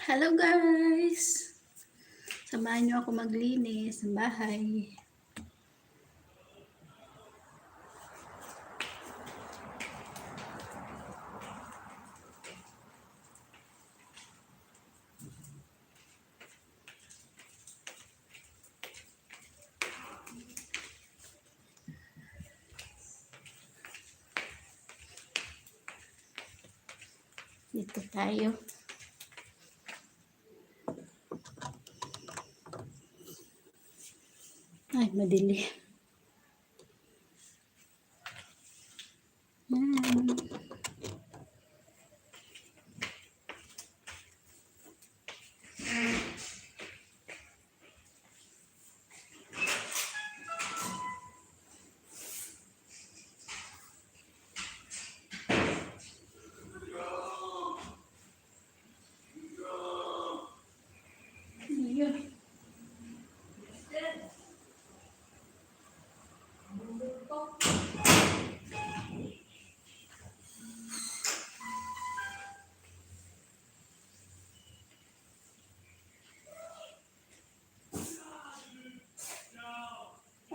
Hello guys! Samahan niyo ako maglinis ng bahay. Dito tayo. Ay, madili. Ayan.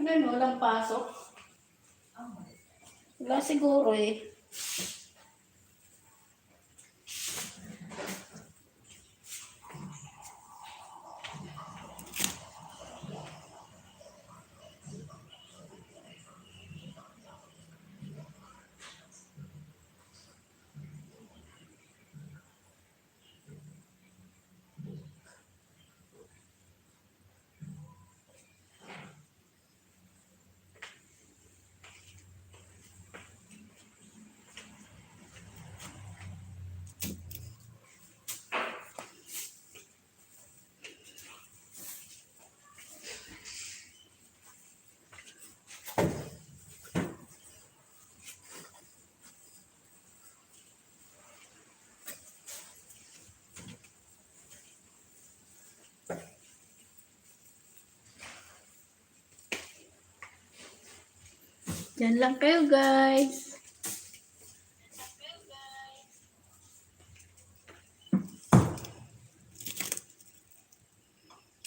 Ano yun? Walang pasok? Wala siguro eh. Diyan lang kayo guys.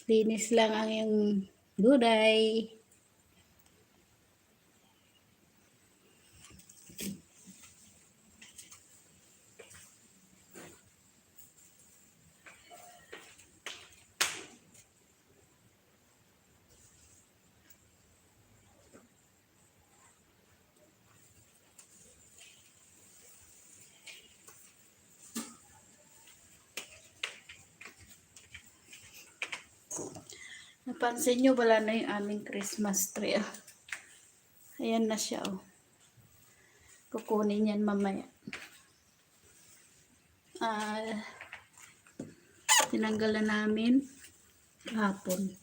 Linis lang ang yung gulay. Napansin nyo, wala na yung aming Christmas tree. Ayan na siya. Oh. Kukunin yan mamaya. Tinanggalan namin kahapon.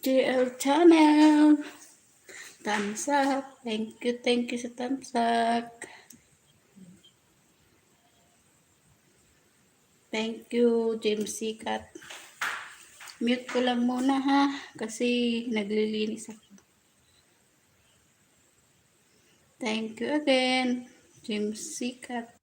JL Channel. Thumbs up. Thank you sa thumbs up. Thank you, James Sikat. Mute ko lang muna ha, kasi naglilinis ako. Thank you again, James Sikat.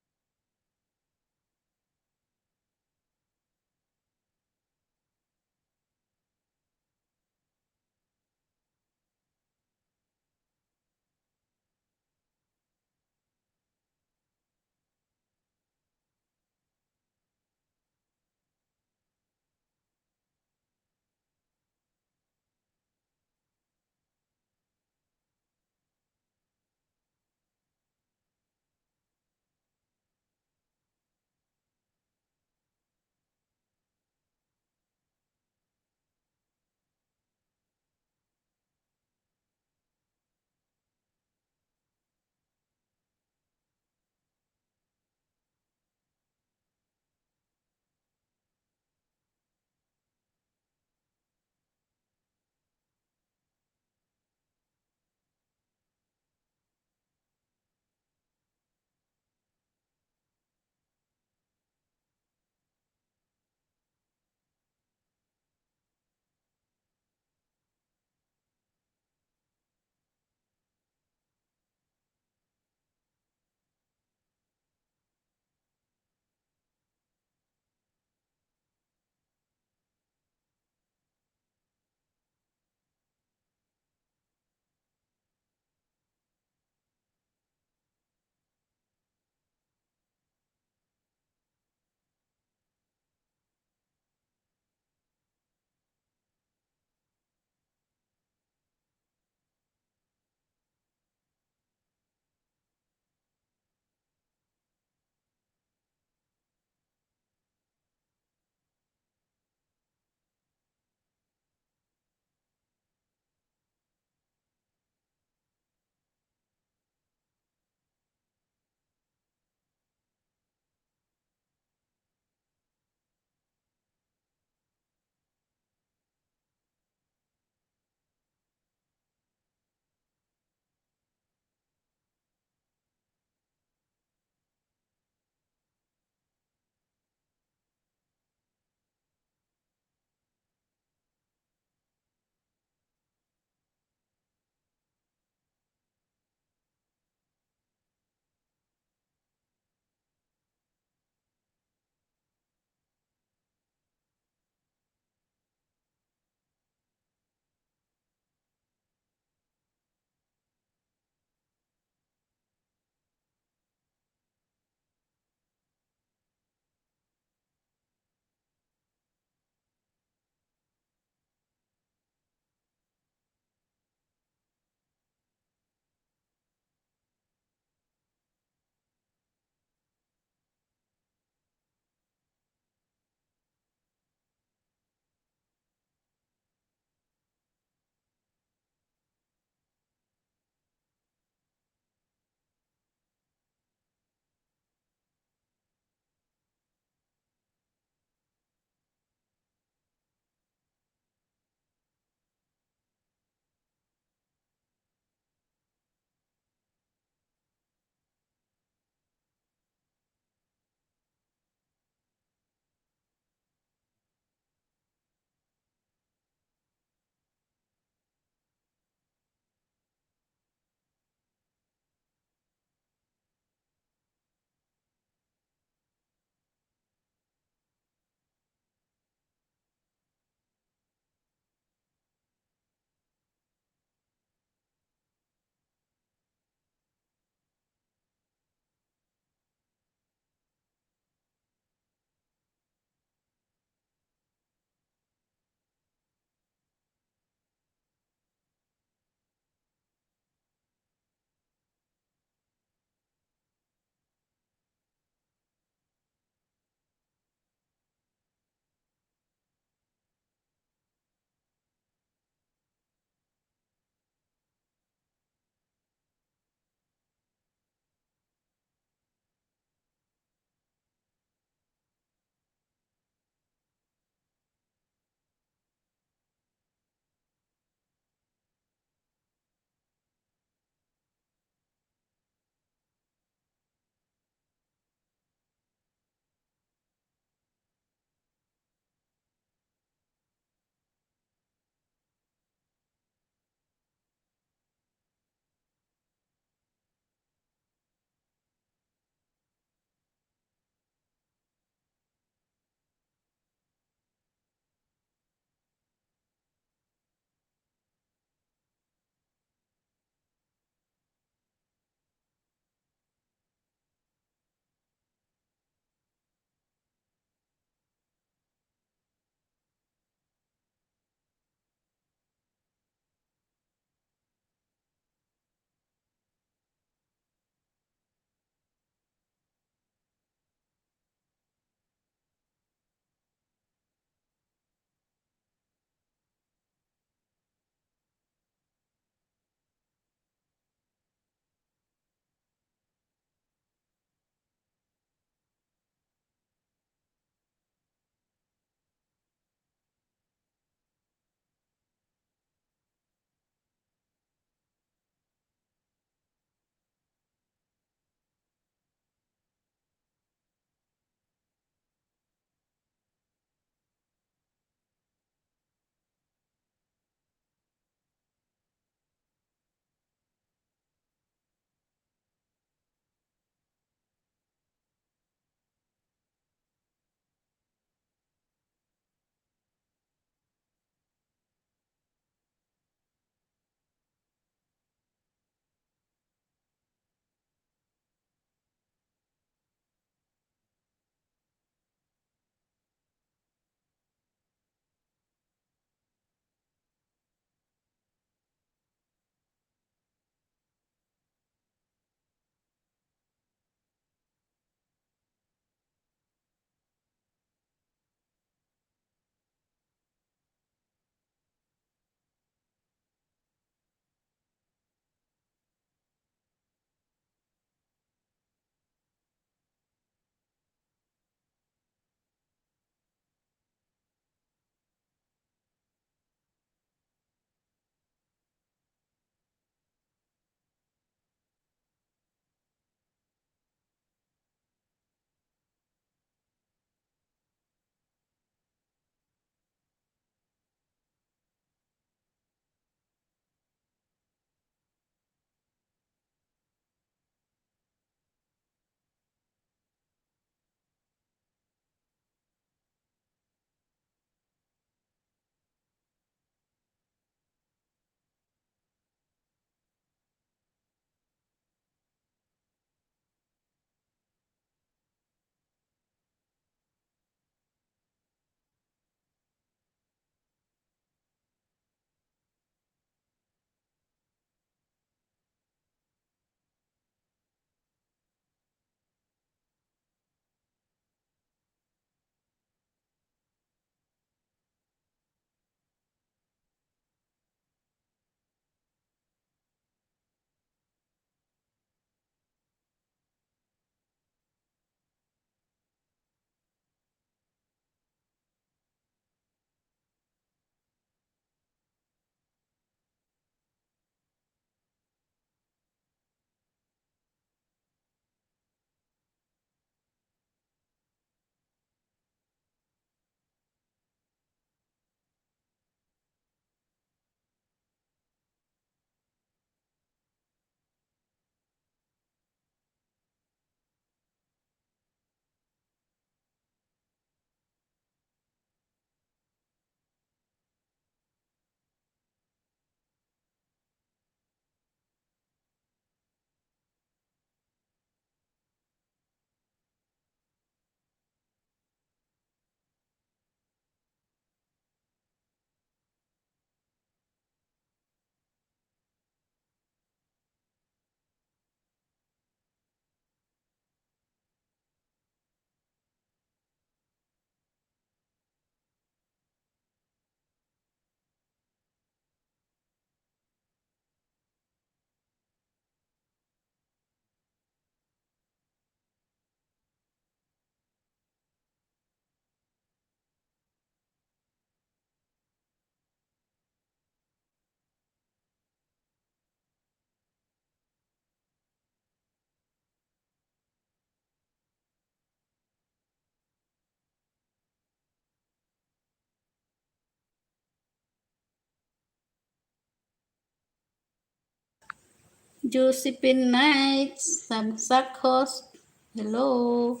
Josephine Knights, Tamsak host. Hello.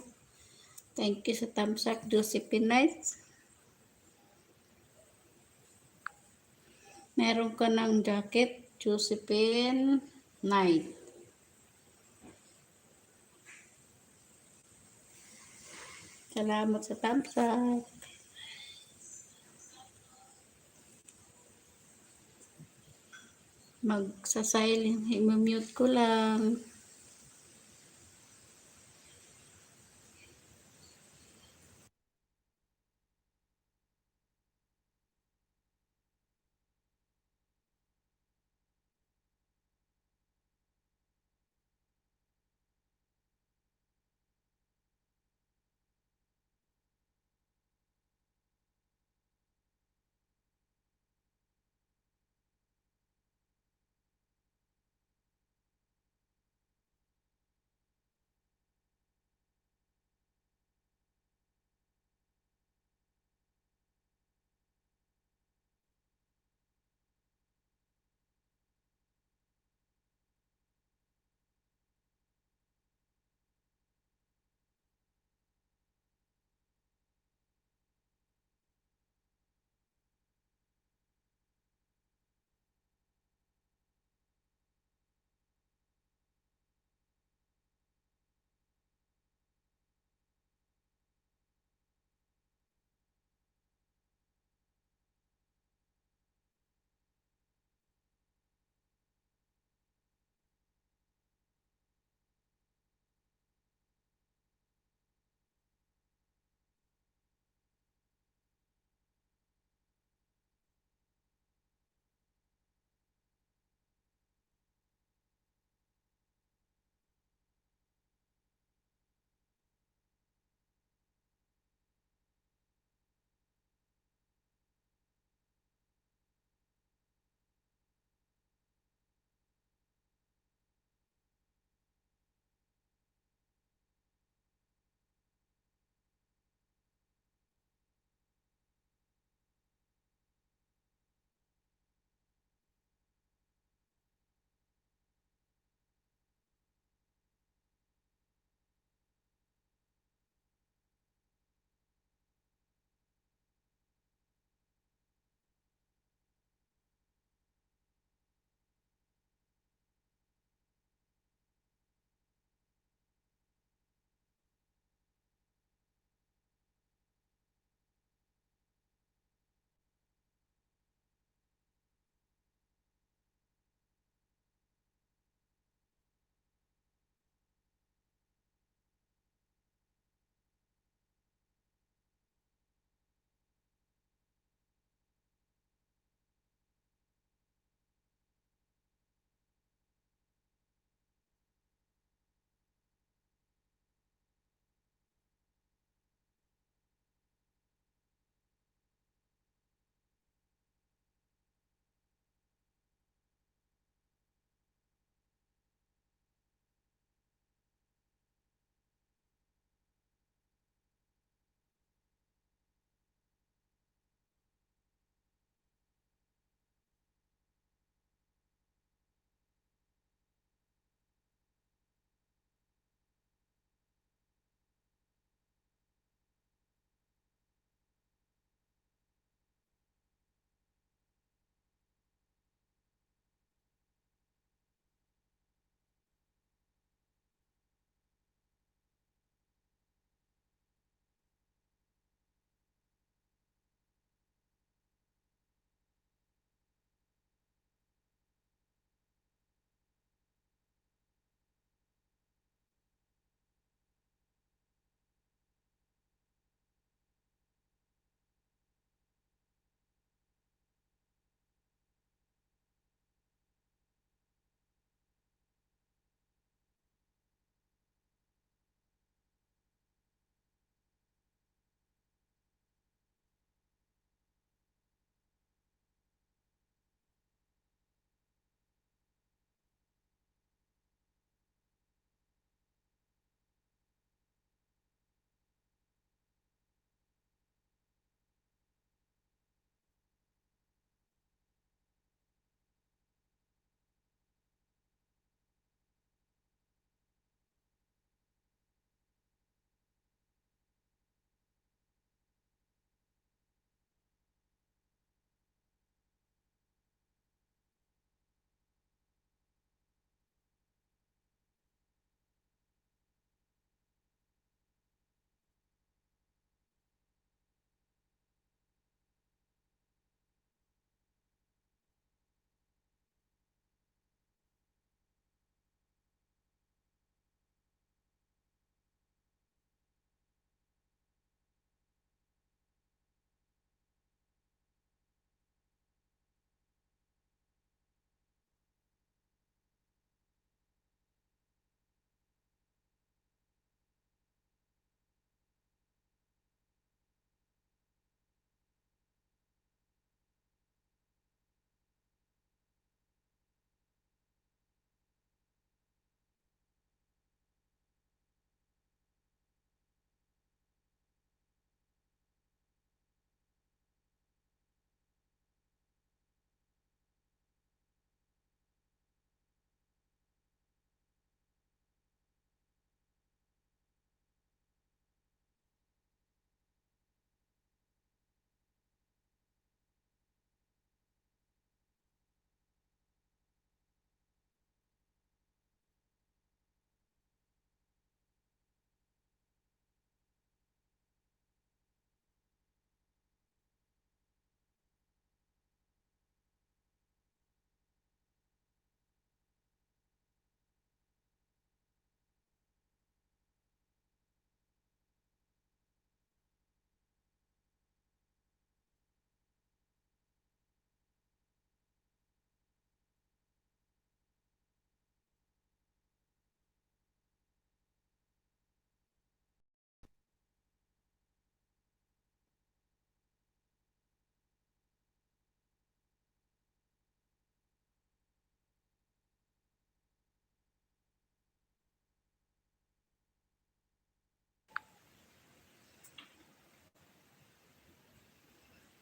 Thank you sa Tamsak, Josephine Knights. Meron ka ng jacket, Josephine Knight. Salamat sa Tamsak. Magsa-silent, i-mute ko lang.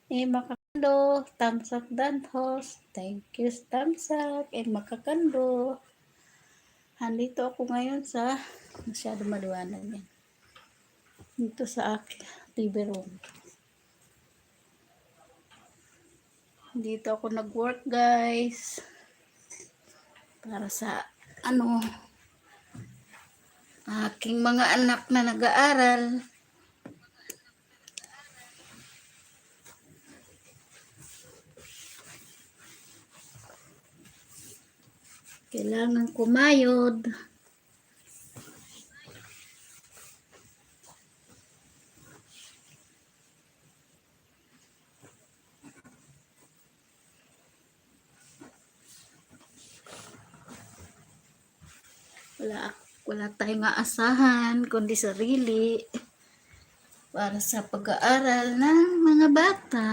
Makakando, thumbs up dan host. Thank you, thumbs up. Makakando. Andito ako ngayon sa masyado maliwanag yan. Dito sa aking TV room. Dito ako nag-work, guys. Para sa aking mga anak na nag-aaral. Kailangan kumayod. Wala tayong aasahan kundi sarili para sa pag-aaral ng mga bata.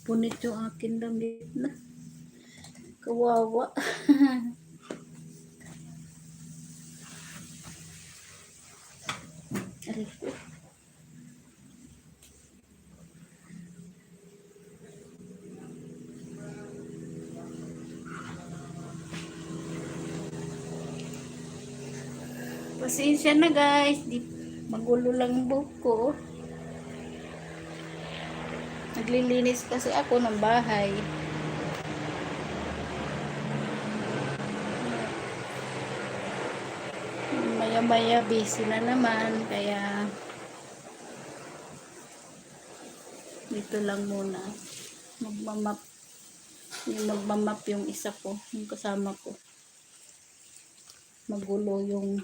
Punit yung akin damit na. Kawawa. Aray ko. Pasensya na, guys. Magulo lang buhok ko. Naglilinis kasi ako ng bahay. Maya-maya busy na naman, kaya dito lang muna. Magmamap yung isa ko, yung kasama ko. Magulo yung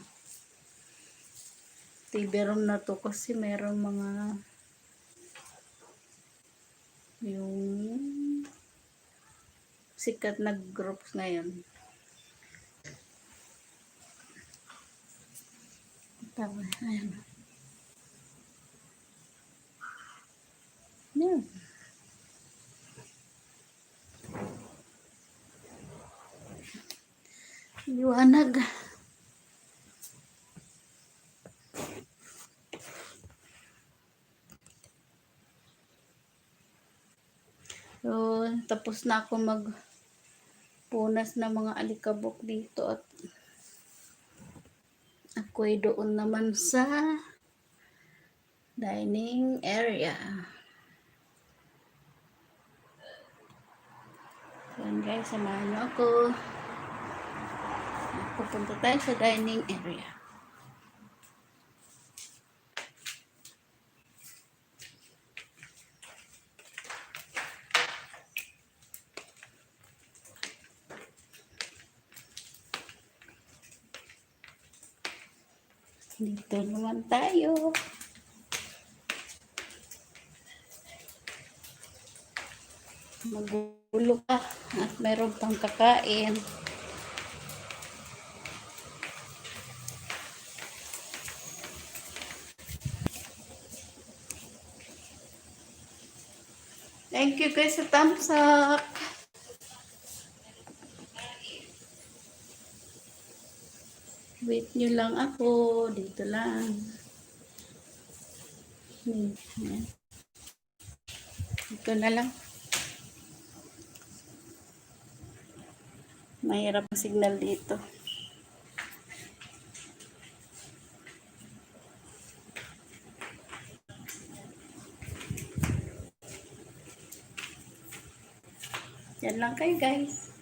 TV room na to kasi meron mga yung sikat na groups ngayon. Tama, ayan. Yan. Liwanag. So, tapos na ako magpunas ng mga alikabok dito at ako'y doon naman sa dining area. Yan guys, samahan niyo ako. Pupunta tayo sa dining area. Dito naman tayo. Magulo ka at meron pang kakain. Thank you guys sa thumbs up. Wait nyo lang ako. Dito lang. Ayan. Dito na lang. Mahirap ang signal dito. Yan lang kayo guys.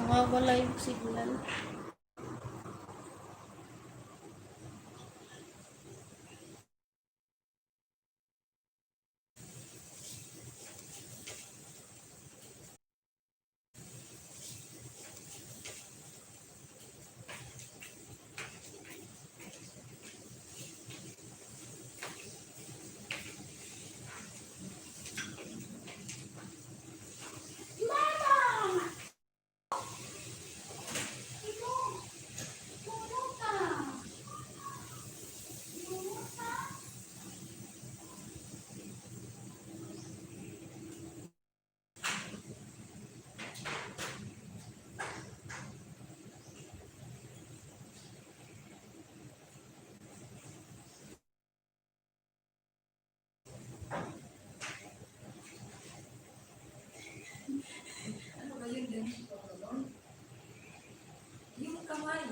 Nawawala yung signal. Yung kamay.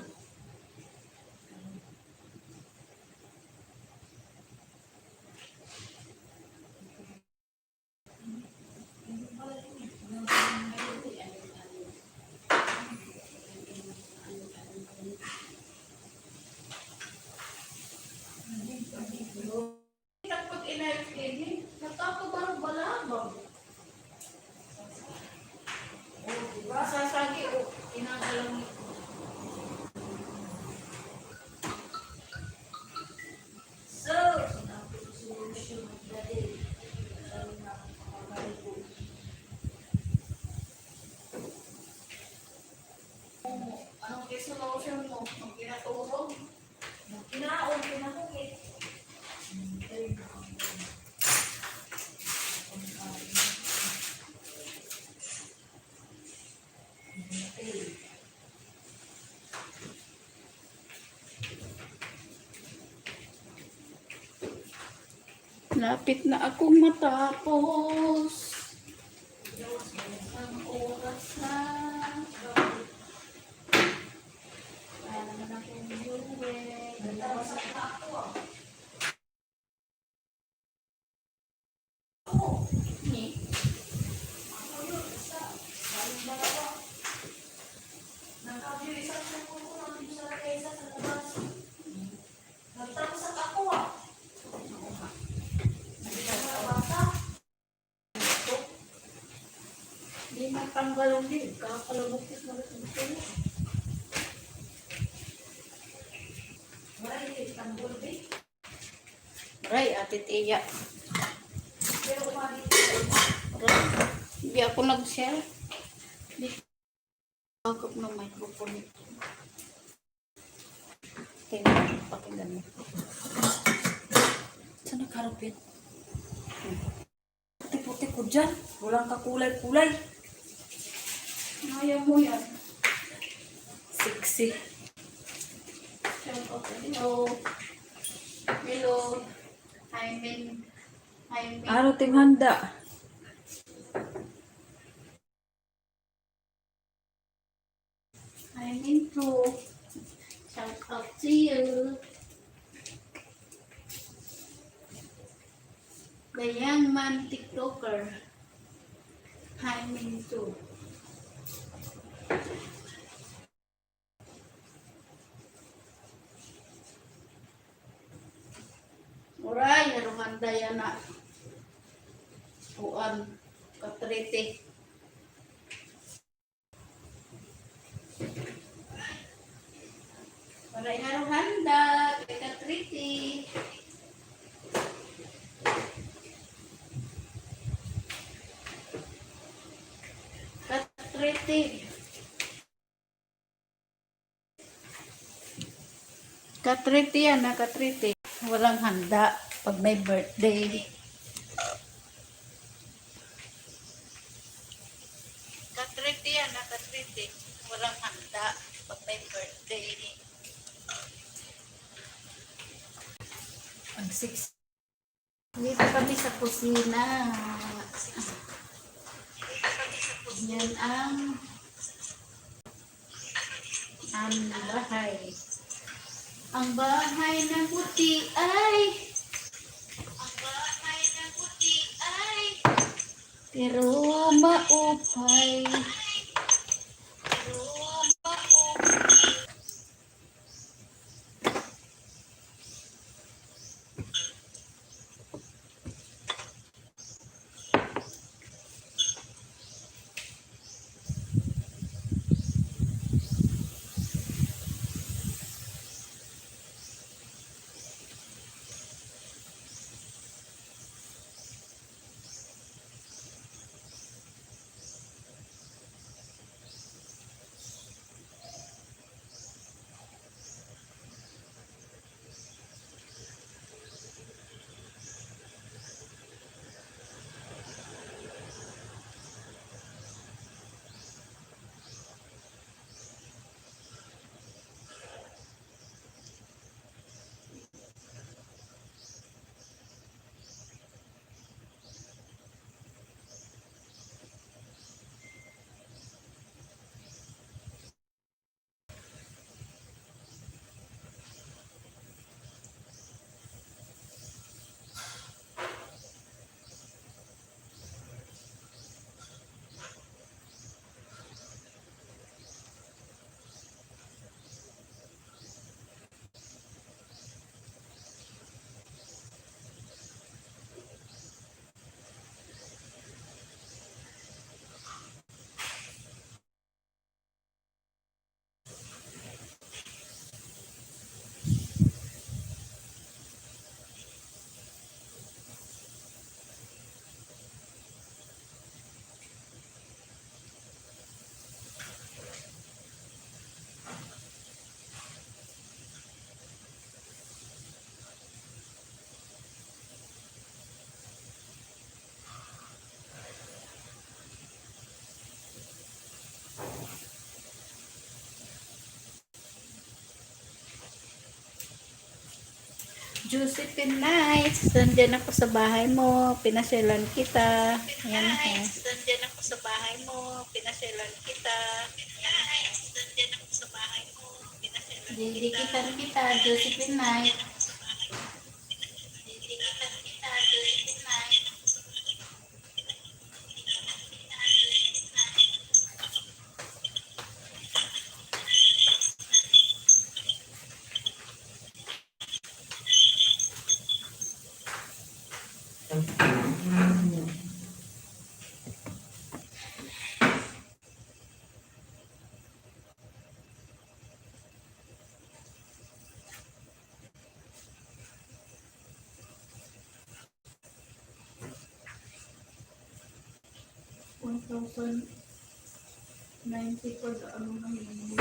Kapag inayos din, nagkakabarang-balabang. O, diba? Sasagi, o, inagalang ito. So, sinabi ko solusyon dati. Sabi na ako pagkakali ko. Anong resolution mo? Ang kinatulong? Ang kinaon, kinakukit. Lapit na akong matapos. Ang oras na. Para naman akong buwi. Ni. Hindi matanggal din. Kakalabukit mo rin ito. Wala yung tanggol din. Aray, ate Tia. Pero kumali dito. Aray, hindi ako nag-share. Hindi ako ng microphone ito. Tingnan, pakinggan mo. Saan nagkarapit? Puti-puti ko dyan. Walang kakulay-kulay. Ayaw mo yan. Sexy. Hello. Hello. I'm in. Ano ting handa? I'm into. Shout out to you. The young man TikToker. I'm into. Uray, naruhanda yan na. Puan, katrete. Uray, naruhanda, katrete. Katrete. Katrete yan na, katrete. Walang handa pag may birthday. Katrete yan na, katrete. Walang handa pag may birthday. Ang sexy. Dito kami sa kusina. Yan ang aming bahay. Ang bahay ng puti ay pero maupay. Josephine Nights, nandyan ako sa bahay mo, pinasyalan kita. Ayan ha. Nandyan ako sa bahay mo, pinasyalan kita. Nandyan ako sa bahay mo, pinasyalan kita. Didikitan kita, Josephine Nights. Didikitan kita, Josephine Night. $1,090 for the ano na yun.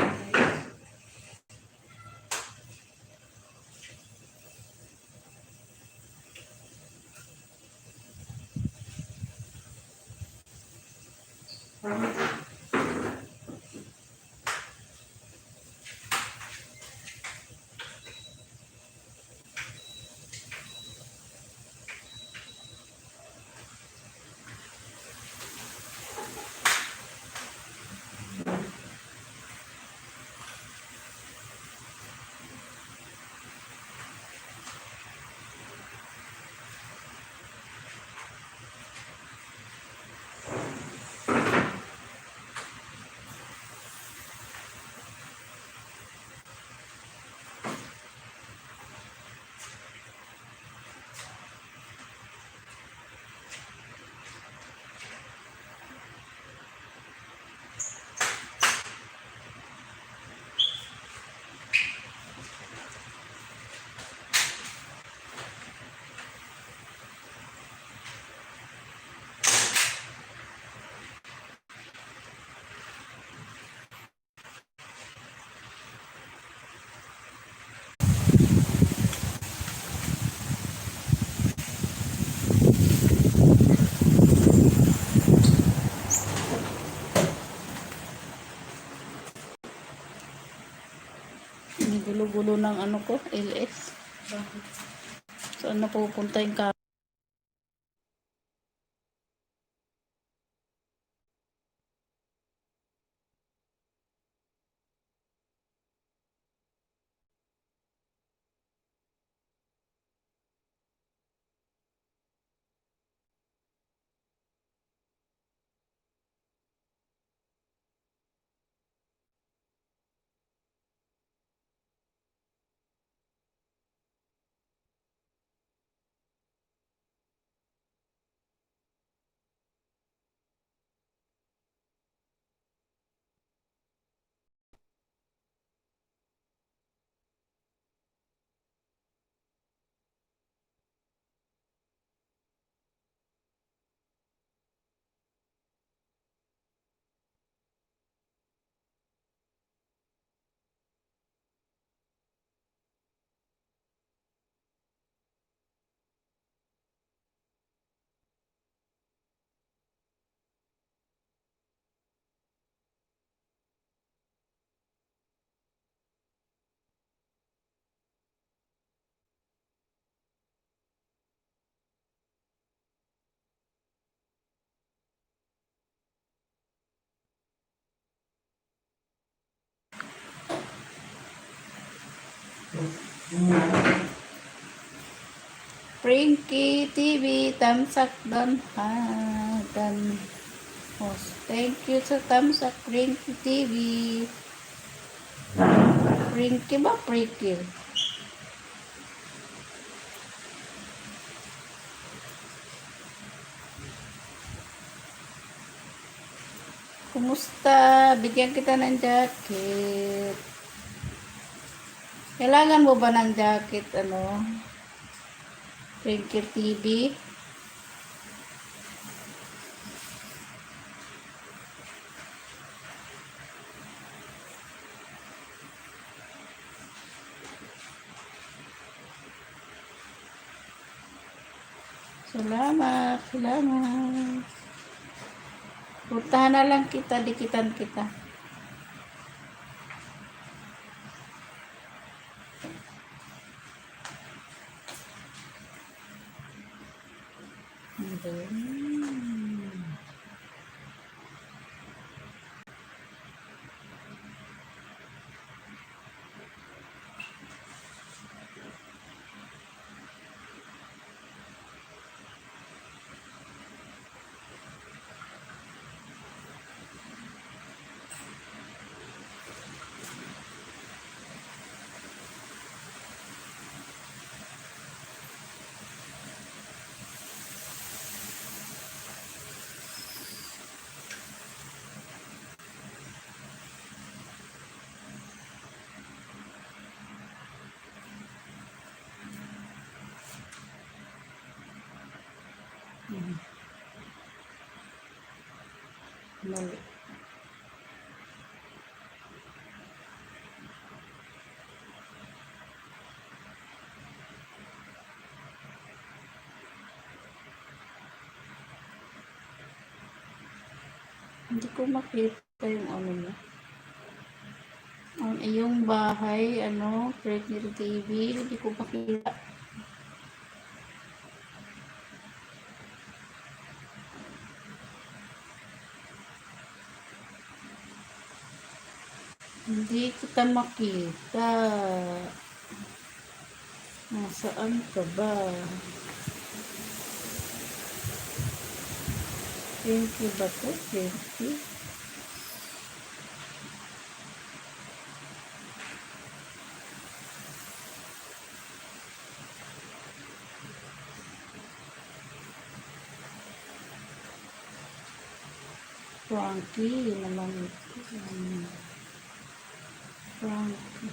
May gulo-gulo ng ano ko, LS. Saan na pupunta yung Prinky TV, tamsak don ha, dan host. Thank you sa tamsak, Prinky TV. Prinky ba? Prinky. Kumusta? Bigyan kita ng jacket. Kailangan mo ba ng jacket, ano? Prinky TV? Salamat, salamat. Puntahan na lang kita, dikitan kita. Mali. Hindi ko makita yung ano niya. Ang iyong bahay, ano, Prinky TV, hindi ko makita. Hindi kita makita. Nasaan ka ba? Prinky ba to? Prinky? Frankie naman ito. Frankie.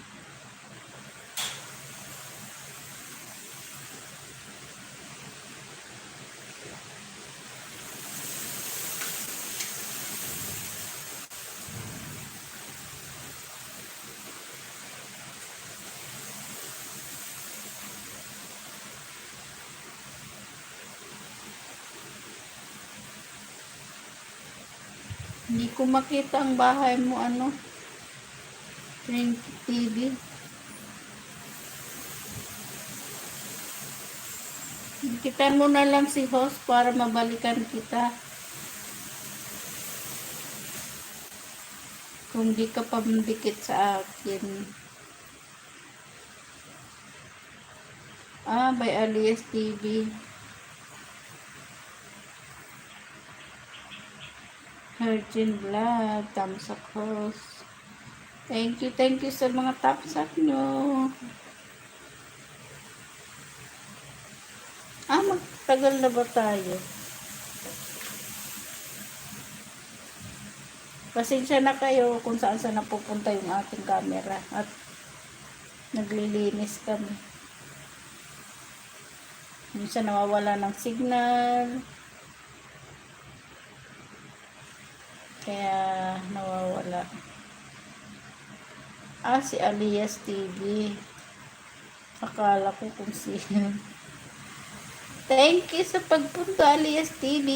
Hindi ko makita ang bahay mo, ano, Prinky TV. Kitan mo na lang si host para mabalikan kita. Kung di ka pamdikit sa akin. By Alias TV. Virgin Blood, tamsak host. Thank you sa mga tamsak nyo. Magtagal na ba tayo? Pasensya na kayo kung saan napupunta yung ating camera at naglilinis kami. Minsan nawawala ng signal. Kaya nawawala. Si Alias TV. Akala ko kung sino. Thank you sa pagpunta, Alias TV.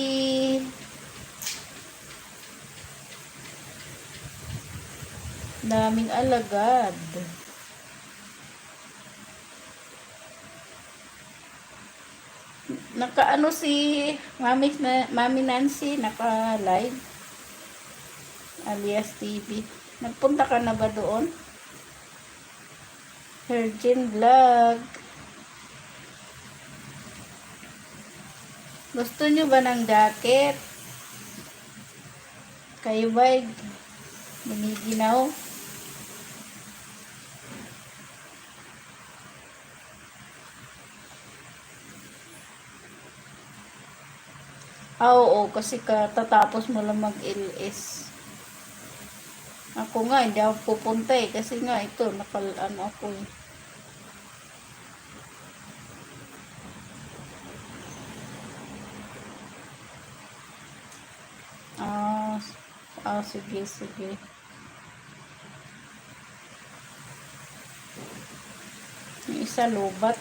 Daming alagad. Nakaano si Mami Nancy, naka-live. Alias TV. Nagpunta ka na ba doon? Virgin Vlog. Gusto nyo ba ng jacket? Kayo ba'y giniginaw? Oo, kasi katatapos mo lang mag-LS. Ako nga, hindi ako pupunta eh. Kasi nga, ito, ano ako eh. Sige, sige. Yung isa lobat.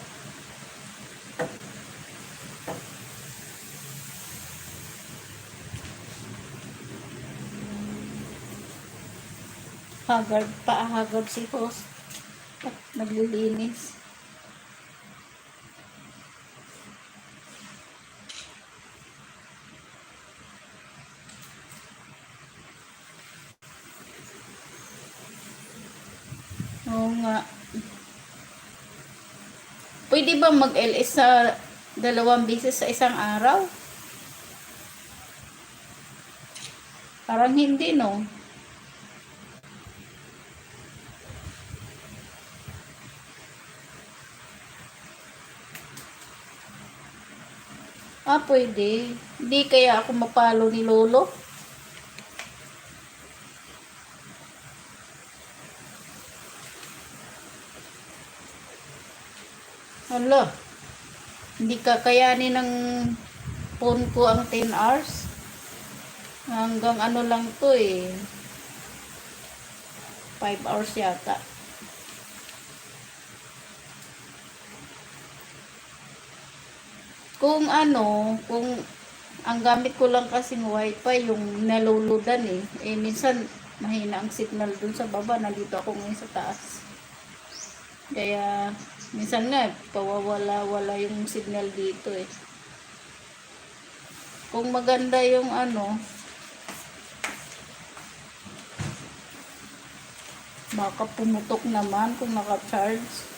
Hagard si host. At naglilinis. Oo nga. Pwede ba mag-LS sa 2 beses sa isang araw? Parang hindi, no? Pwede. Hindi kaya ako mapalo ni Lolo? Hala. Hindi kakayanin ng phone ko ang 10 hours. Hanggang ano lang to eh. 5 hours yata. Kung ang gamit ko lang kasing wifi, yung naluludan eh. Minsan, mahina ang signal dun sa baba. Nandito ako ngayon sa taas. Kaya, minsan nga, pawawala-wala yung signal dito eh. Kung maganda yung baka pumutok naman kung naka-charge.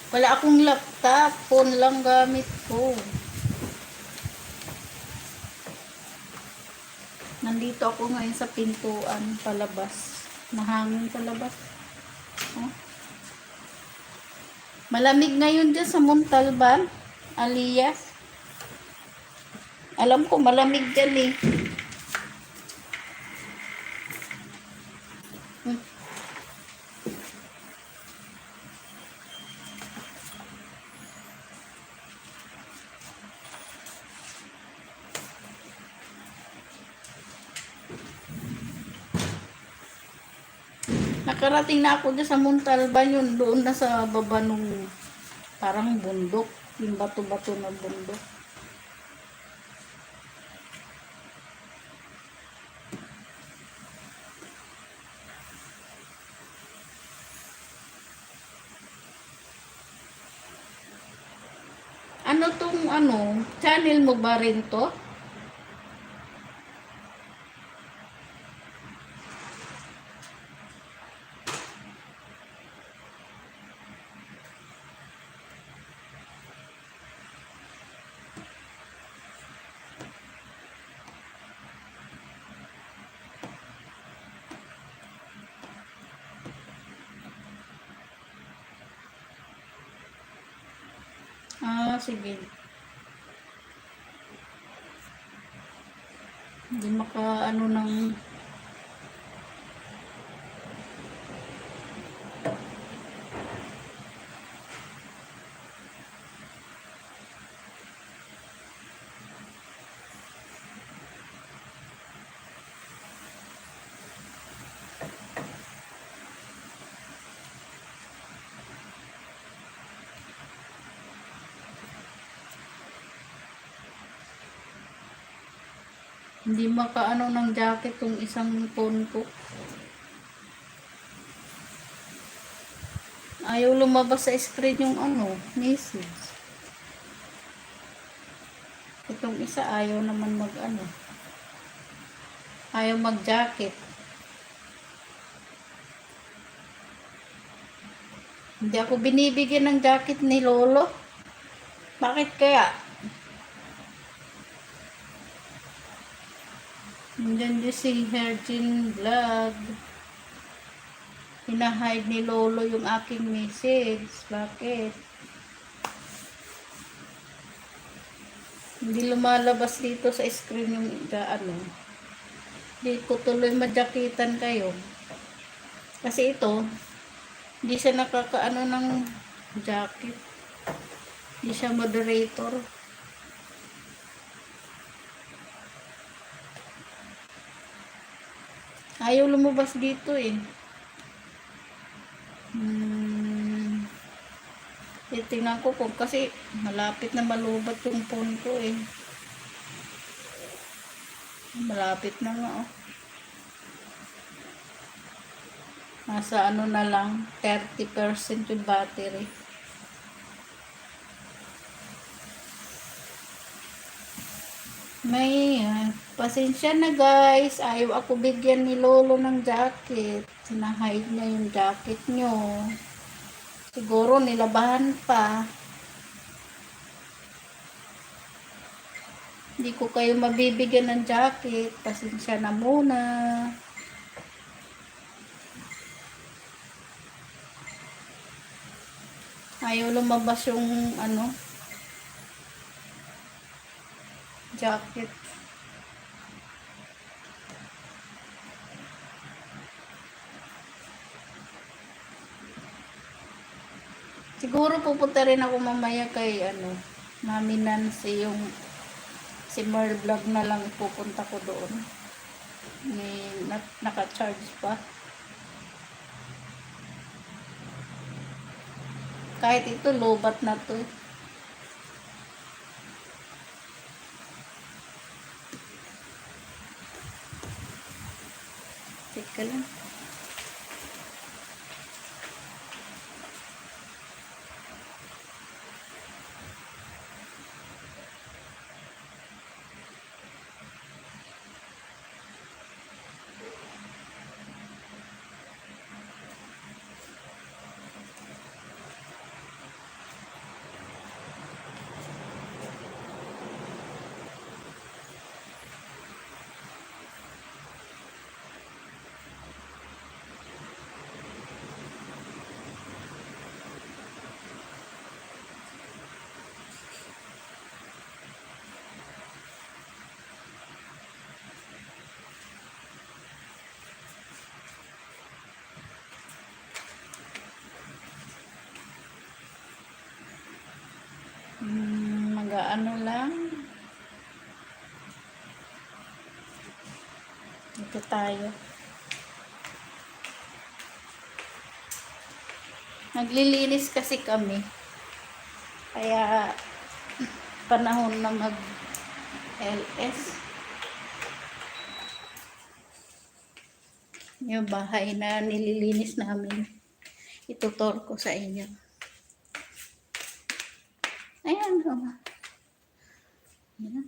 Wala akong laptop, phone lang gamit ko. Nandito ako ngayon sa pintuan palabas. Mahangin sa labas. Malamig ngayon dyan sa Montalban, Alias. Alam ko malamig dyan eh. Nakarating na ako dyan sa Montalban, yun doon na sa baba nung parang bundok, yung bato-bato na bundok. Ano tong channel mo ba rin to? Sige. Hindi ng hindi makaano ng jacket tong isang phone ko. Ayaw lumabas sa screen yung message. Itong isa ayaw naman ayaw mag-jacket. Hindi ako binibigyan ng jacket ni Lolo. Bakit kaya? Nandiyan din si Virgin Vlog. Hinahide ni Lolo yung aking message. Bakit? Hindi lumalabas dito sa screen yung ano. Hindi ko tuloy madyakitan kayo. Kasi ito, hindi siya nakakaano ng jacket. Hindi siya moderator. Ayaw lumabas dito eh. Tingnan ko kung kasi malapit na malubat yung phone ko eh. Malapit na nga oh. Nasa ano na lang, 30% yung battery. May pasensya na guys, ayaw ako bigyan ni Lolo ng jacket. Sinahide niya yung jacket nyo. Siguro nilabahan pa. Hindi ko kayo mabibigyan ng jacket. Pasensya na muna. Ayaw lumabas yung ano, jacket. Siguro pupunta rin ako mamaya kay ano, Mami Nancy, yung si Mer Vlog na lang pupunta ko doon. Naka-charge pa. Kahit ito, lobat na to. Teka lang. Mag-ano lang. Ito tayo. Naglilinis kasi kami. Kaya panahon na mag-LS. Yung bahay na nililinis namin. Itutor ko sa inyo. Ayan. Oh. Ayan.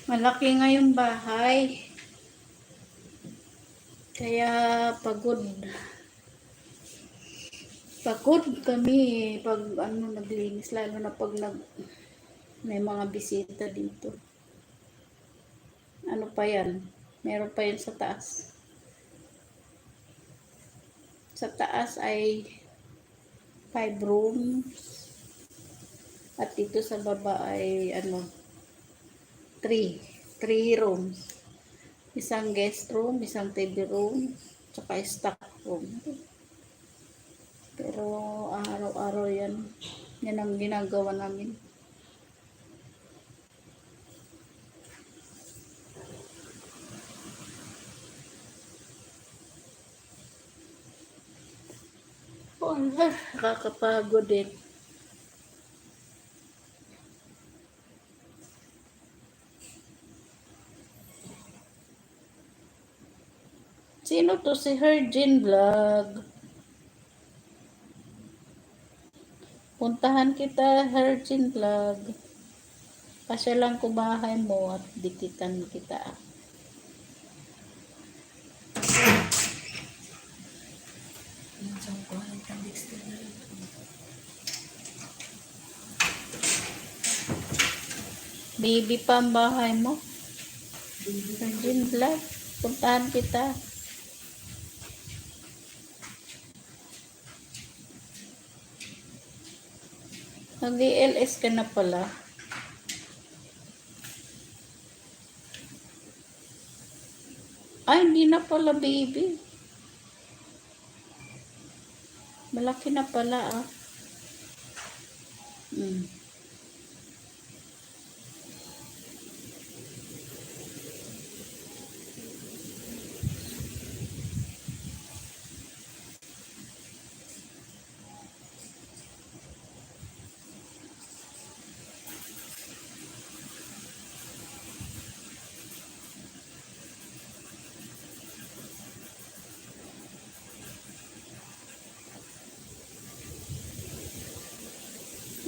Malaki nga yung bahay. Kaya pagod. Pagod kami pag ano naglinis, lalo na pag may mga bisita dito. Ano pa yan? Meron pa yan sa taas. Sa taas ay 5 rooms. At dito sa baba ay 3 rooms. Isang guest room, isang TV room, tsaka stock room. Pero araw-araw yan. Yan ang ginagawa namin. Oh, nakakapagod din. Sino to? Si Hergin Vlog. Puntahan kita, Hergin Vlog. Pasya lang ko bahay mo at dikitan kita. Baby pa ang bahay mo. Hergin Vlog. Puntahan kita. Nag-ELS ka na pala. Ay, hindi na pala, baby. Malaki na pala, ah.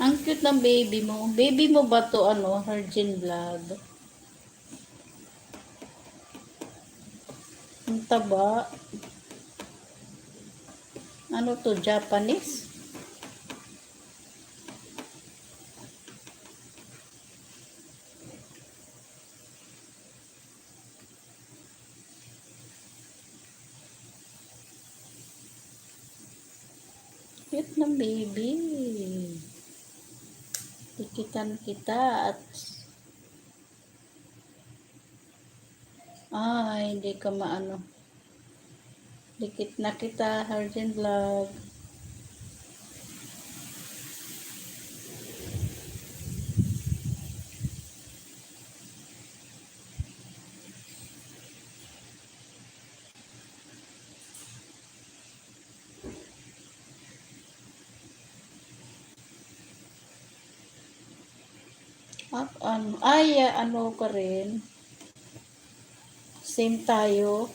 Ang cute ng baby mo. Baby mo ba to, Hergin Vlog? Ang taba. Ano to, Japanese? Cute ng baby. Dikitan kita at hindi ka maano. Dikit na kita, Hergin Vlog. At ano ka rin. Same tayo.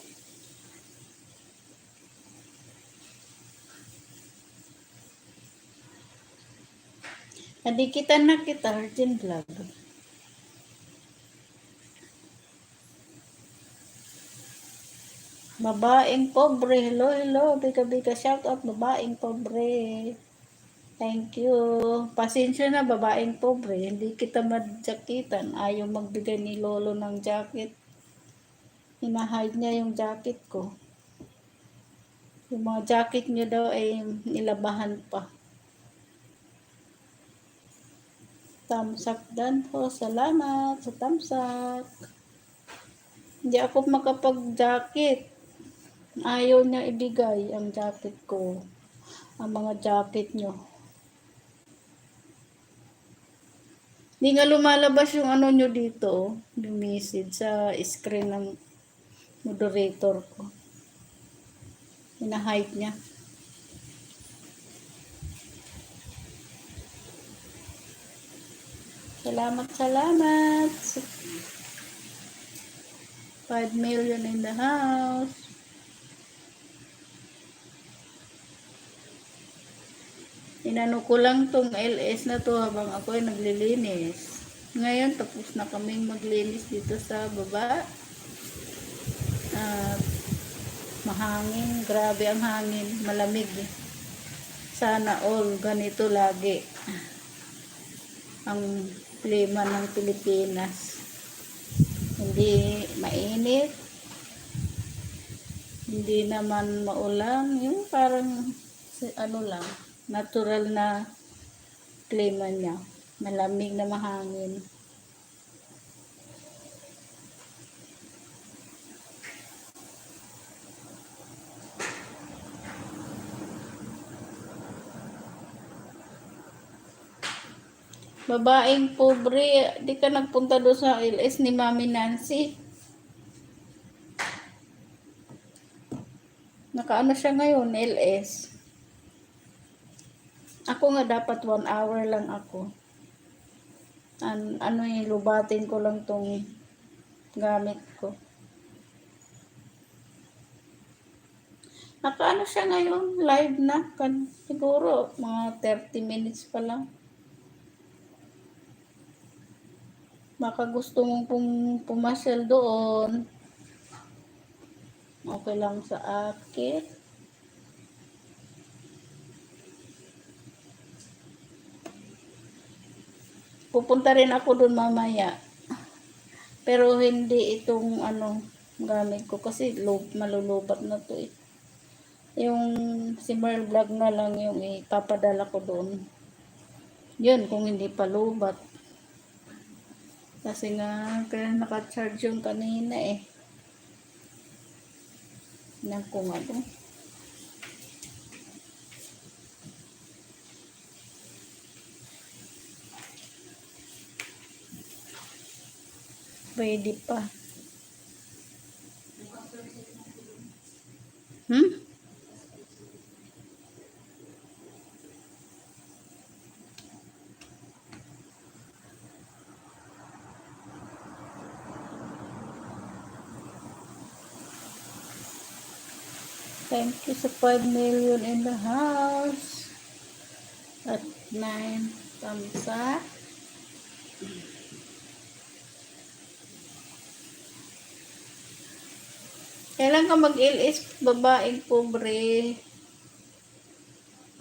Nadikitan na kita, Hergin Vlog. Babaeng pobre. Hello. Bika-bika. Shout out, babaeng pobre. Thank you. Pasensya na, babaeng pobre. Hindi kita madjakitan. Ayaw magbigay ni Lolo ng jacket. Hinahide niya yung jacket ko. Yung mga jacket niya daw ay nilabahan pa. Tamsak Danho. Salamat sa tamsak. Hindi ako makapag-jacket. Ayaw niya ibigay ang jacket ko. Ang mga jacket nyo. Hindi nga lumalabas yung nyo dito, yung message sa screen ng moderator ko. Hina-hide niya. Salamat. 5 million in the house. Inano ko lang tong LS na to habang ako ay naglilinis. Ngayon, tapos na kaming maglinis dito sa baba. Mahangin. Grabe ang hangin. Malamig. Sana all ganito lagi. Ang klima ng Pilipinas. Hindi hindi mainit, hindi naman maulan, yung parang ano lang, natural na klima niya, malamig na mahangin. Babaeng pobre, di ka nagpunta doon sa LS ni Mami Nancy. Nakaano siya ngayon, LS. Ako nga dapat 1 hour lang ako. Ano yung lubatin ko lang tong gamit ko. Nakaano siya ngayon, live na. Siguro mga 30 minutes pa lang. Baka gusto mong pumasyal doon. Okay lang sa akin. Pupunta rin ako doon mamaya. Pero hindi itong ano gamit ko kasi malulubat na to eh. Yung si Merl Vlog na lang yung ipapadala ko doon. Yun kung hindi pa lubat. Kasi nga kaya naka-charge yung kanina eh. Yan ko nga doon. Pwede pa. Thank you sa 5 million in the house. At 9 thumbs up. Kailan ka mag-LS, babaeng pobre?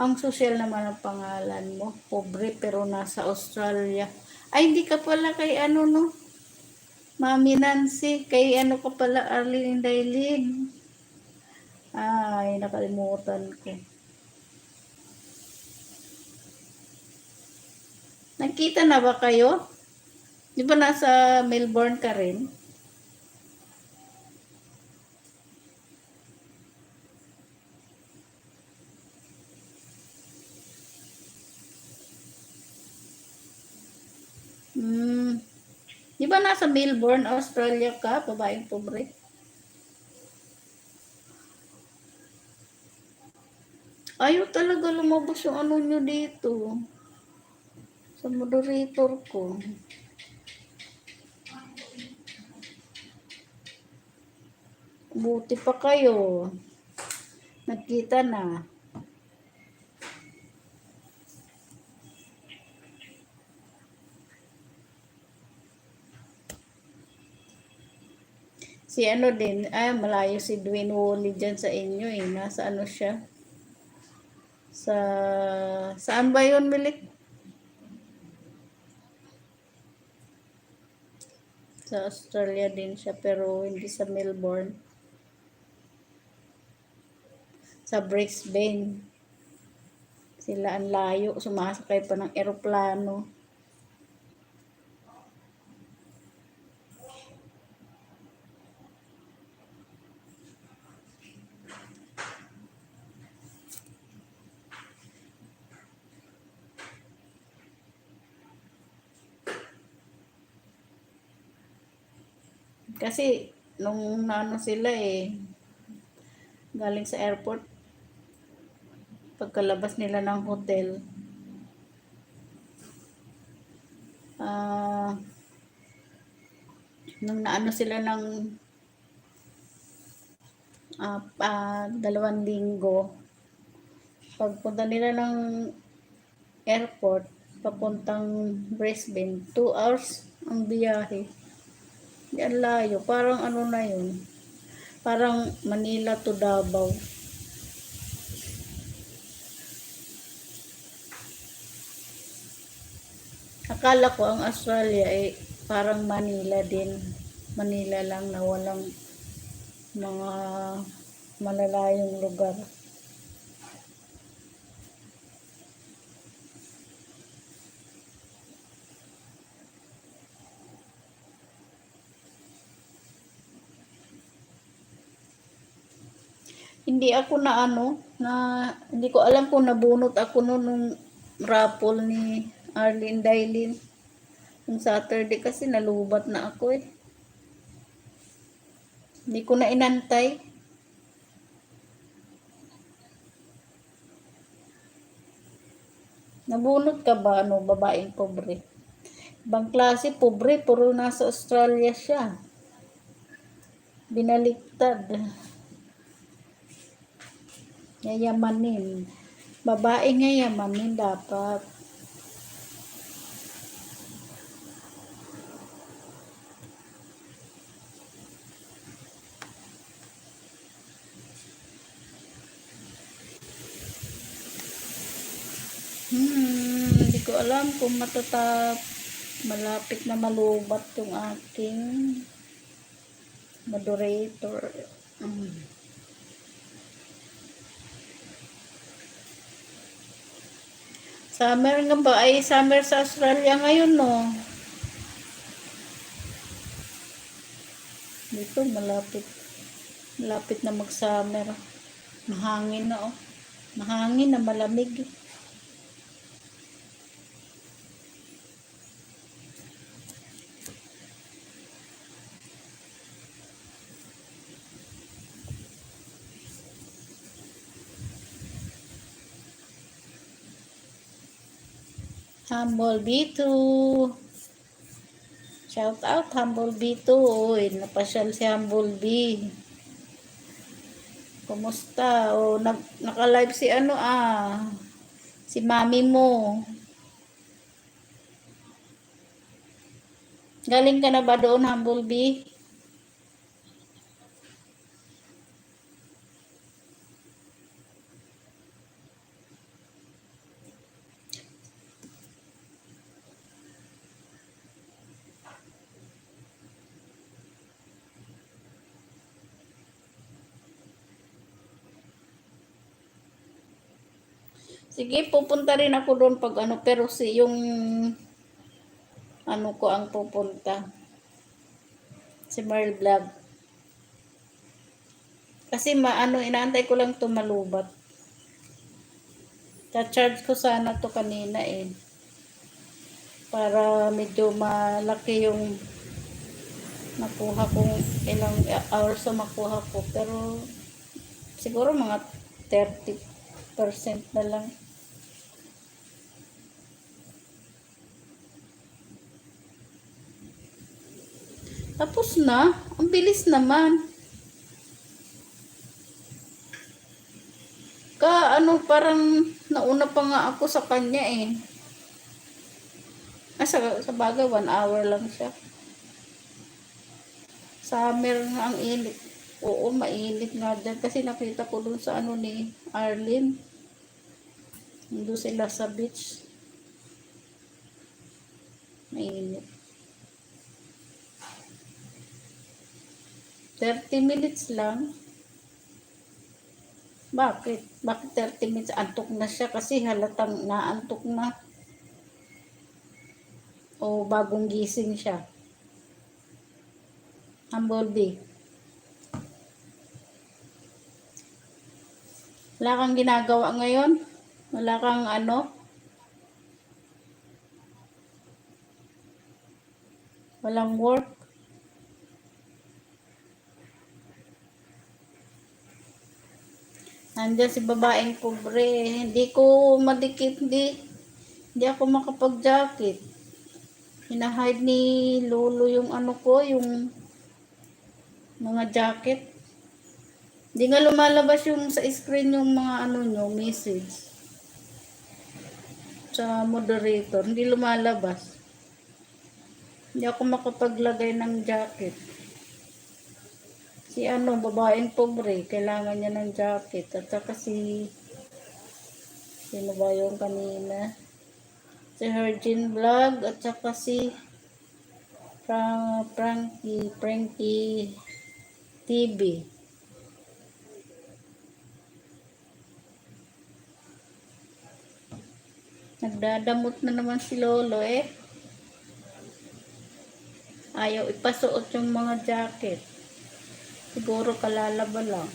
Ang social naman ang pangalan mo. Pobre pero nasa Australia. Ay, hindi ka pala kay ano no? Mami Nancy. Kay ano ka pala, Arlene Dailin. Ay, nakalimutan ko. Nakita na ba kayo? Di ba nasa Melbourne ka rin? Di ba nasa Melbourne, Australia ka, babaeng pobre? Ayaw talaga lumabas yung ano nyo dito. Sa moderator ko. Buti pa kayo. Nagkita na. Si ano din, malayo si Dwayne Woolley dyan sa inyo eh. Nasa ano siya? Saan ba yun, Milik? Sa Australia din siya, pero hindi sa Melbourne. Sa Brisbane. Sila ang layo, sumasakay pa ng eroplano. Kasi, nung naano sila galing sa airport, pagkalabas nila ng hotel, nung naano sila ng 2 linggo, pagpunta nila ng airport, papuntang Brisbane, 2 hours ang biyahe. Yan layo, parang ano na yun, parang Manila to Davao. Akala ko ang Australia parang Manila din. Manila lang na walang mga malalayong lugar. Hindi ako na hindi ko alam kung nabunot ako nung raffle ni Arlene Dailin. Yung Saturday kasi nalubat na ako eh. Hindi ko na inantay. Nabunot ka ba, babaeng pobre? Ibang klase, pobre, puro nasa Australia siya. Binaliktad. Yayamanin. Babae nga yamanin dapat. Hindi ko alam kung malapit na malubat yung aking moderator. Summer nga ba? Ay, summer sa Australia ngayon, no? Dito, malapit. Malapit na mag-summer. Mahangin na, oh. Mahangin na, malamig. Humble B2. Shout out Humble B2. Uy, napasyal si Humble B. Kumusta? O, naka-live si si mami mo. Galing ka na ba doon, Humble B? Sige, pupunta rin ako doon pag pero yung ko ang pupunta. Si Merl Vlog. Kasi inaantay ko lang tumalubat. Ta-charge ko sana to kanina eh. Para medyo malaki yung nakuha kong ilang hours na makuha ko. Pero siguro mga 30% na lang. Tapos na. Ang bilis naman. Parang nauna pa nga ako sa kanya eh. Sa bagay, 1 hour lang siya. Summer nga ang init. Oo, mainit nga dyan. Kasi nakita ko dun sa ni Arlene. Doon sila sa beach. Mainit. 30 minutes lang. Bakit? Bakit 30 minutes? Antok na siya kasi halatang naantok na. O bagong gising siya. Humble B. Wala kang ginagawa ngayon? Wala kang walang work? Nandiyan si babaeng pobre. Hindi ko madikit, hindi ako makapag-jacket. Hinahide ni Lolo yung yung mga jacket. Hindi nga lumalabas yung sa screen yung mga nyo, message. Sa moderator, hindi lumalabas. Hindi ako makapaglagay ng jacket. Si babaeng pobre, kailangan niya ng jacket. At saka sino ba yung kanina? Si Virgin Vlog at saka si Frankie TV. Nagdadamot na naman si Lolo eh. Ayaw ipasuot yung mga jacket. Siguro kalalaba lang.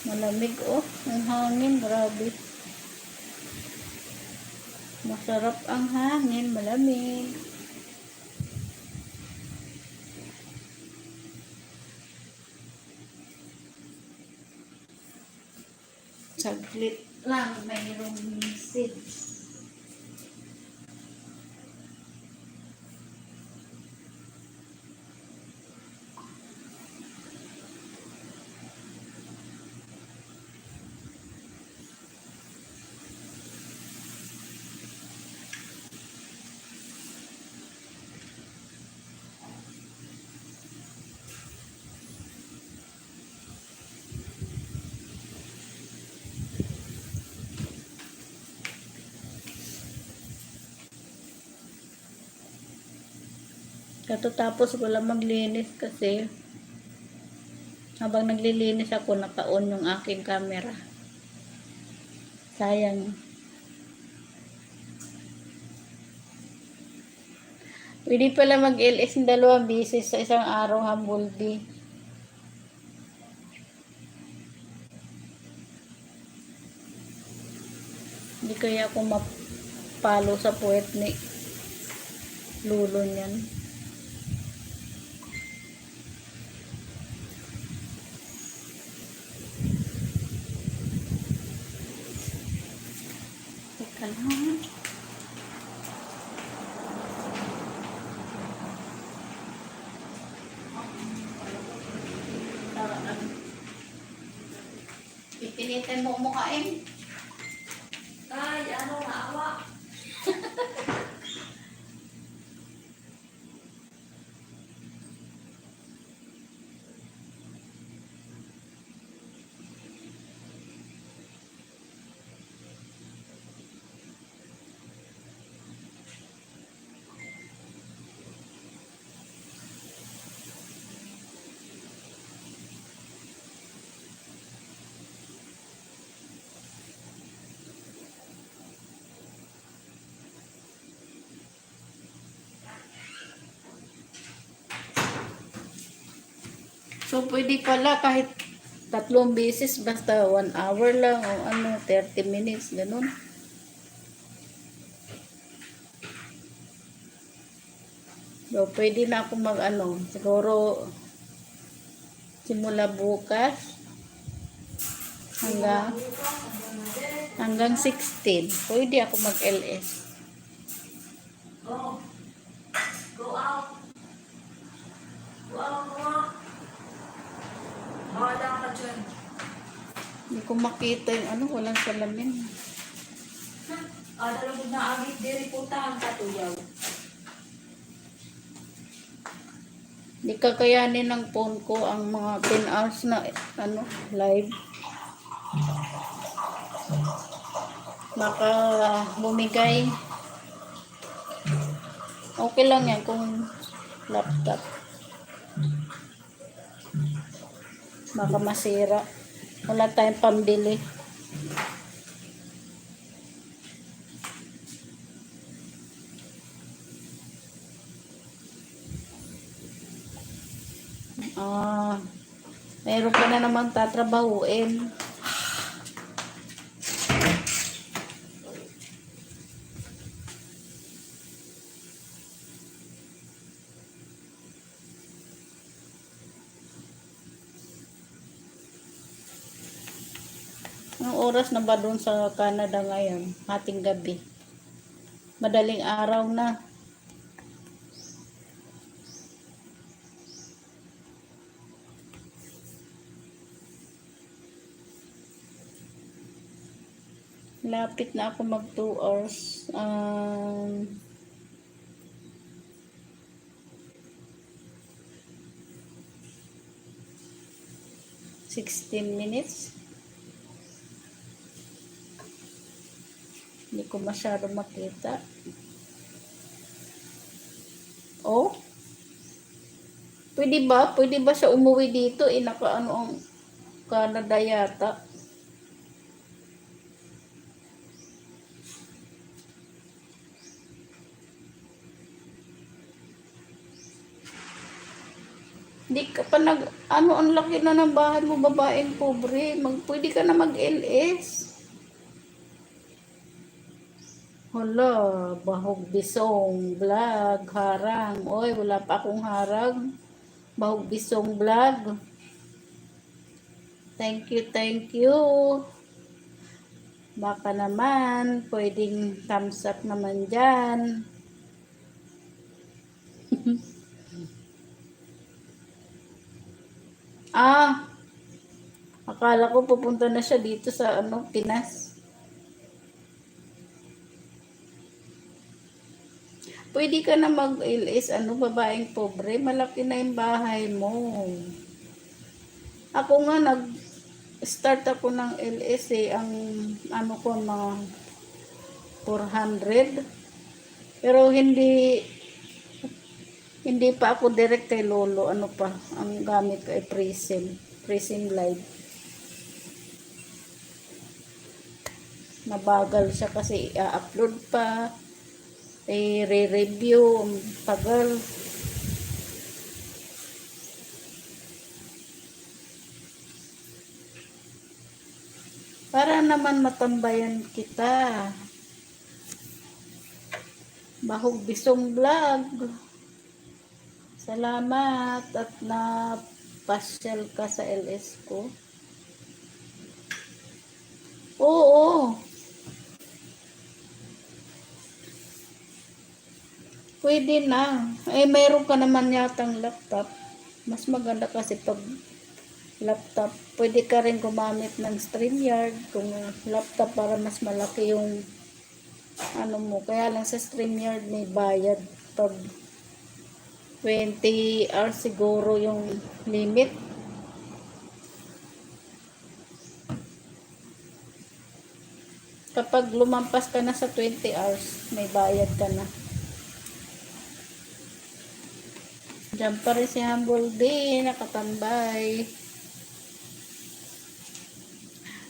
Malamig oh. Ang hangin, grabe. Masarap ang hangin, malamig. Saglit lang, mayroong message. Katatapos ko lang maglinis kasi habang naglilinis ako naka-on yung aking camera. Sayang. Pwede pala mag-LS ng 2 beses sa isang araw, Humblebee. Hindi kaya ako mapalo sa puwet ni Lulo niyan. Teka lang. Ipinitin mo umukain. Ay, ano, naawa. So, pwede pala kahit 3 beses, basta 1 hour lang o 30 minutes, ganun. So, pwede na ako siguro simula bukas hanggang 16. Pwede ako mag-LS. Go. Go out. Go out, go out. Bahala ka dyan. Hindi ko makita yung walang salamin. Dalawag na agit diri putahan ka tuyaw. Hindi kakayanin ng phone ko ang mga 10 hours na live. Baka bumigay. Okay lang yan kung laptop. Baka masira. Wala tayong pambili. Meron ka na naman tatrabahuin. Anong oras na ba doon sa Canada ngayon? Hating gabi. Madaling araw na. Lapit na ako mag 2 hours. 16 minutes. Hindi ko masyado makita. Oh, pwede ba? Pwede ba siya umuwi dito? Nakaano ang Canada yata. Hindi ka pa ang laki na ng bahay mo, babaeng pobre. Pwede ka na mag-LS. Hala, bahog bisong vlog, harang. Oy, wala pa akong harang. Bahog bisong vlog. Thank you, thank you. Baka naman, pwedeng thumbs up naman dyan. Akala ko pupunta na siya dito sa Pinas. Pwede ka na mag-LS, babaeng pobre. Malaki na yung bahay mo. Ako nga, start ako ng LS ang ko mga 400. Pero hindi pa ako direct kay Lolo. Ang gamit ko ay Prism Live. Mabagal siya kasi i-upload pa, i-review, tagal. Para naman matambayan kita. Bahog bisong vlog. Salamat at napasyal ka sa LS ko. Oo. Pwede na. Mayroon ka naman yatang laptop. Mas maganda kasi pag laptop. Pwede ka rin gumamit ng StreamYard kung laptop para mas malaki yung mo. Kaya lang sa StreamYard may bayad. Pag 20 hours siguro yung limit. Kapag lumampas ka na sa 20 hours, may bayad ka na. Diyan pa rin si Humble D, nakatambay.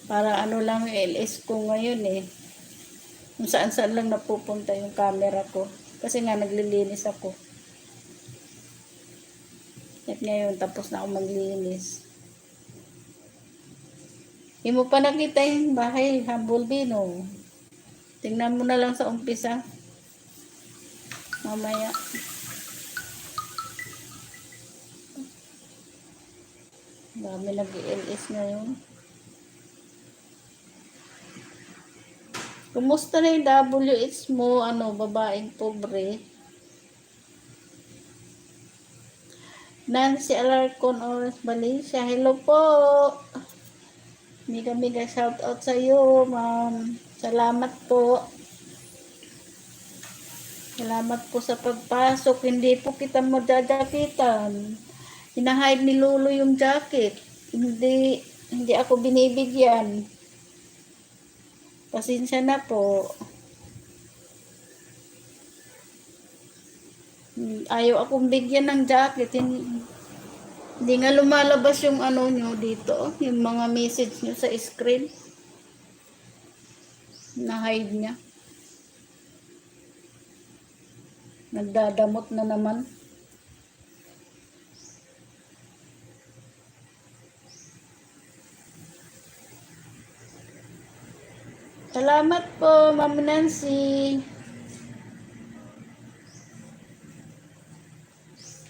Para lang yung LS ko ngayon Kung saan-saan lang napupunta yung camera ko. Kasi nga naglilinis ako. At ngayon, tapos na ako maglinis. Hindi mo pa nakita yung bahay, Humble D, no? Tingnan mo na lang sa umpisa. Mamaya. Dami nag-LS ngayon. Kumusta na yung WH mo, babaeng pobre? Nancy Alarcon Orange Valencia. Hello po. Mega shout out sa iyo, ma'am. Salamat po. Salamat po sa pagpasok. Hindi po kita magjajakitan. Hinahide ni Lolo yung jacket. Hindi ako binibigyan. Pasensya na po. Ayaw akong bigyan ng jacket. Hindi nga lumalabas yung nyo dito. Yung mga message nyo sa screen. Na-hide niya. Nagdadamot na naman. Salamat po, Ma'am Nancy.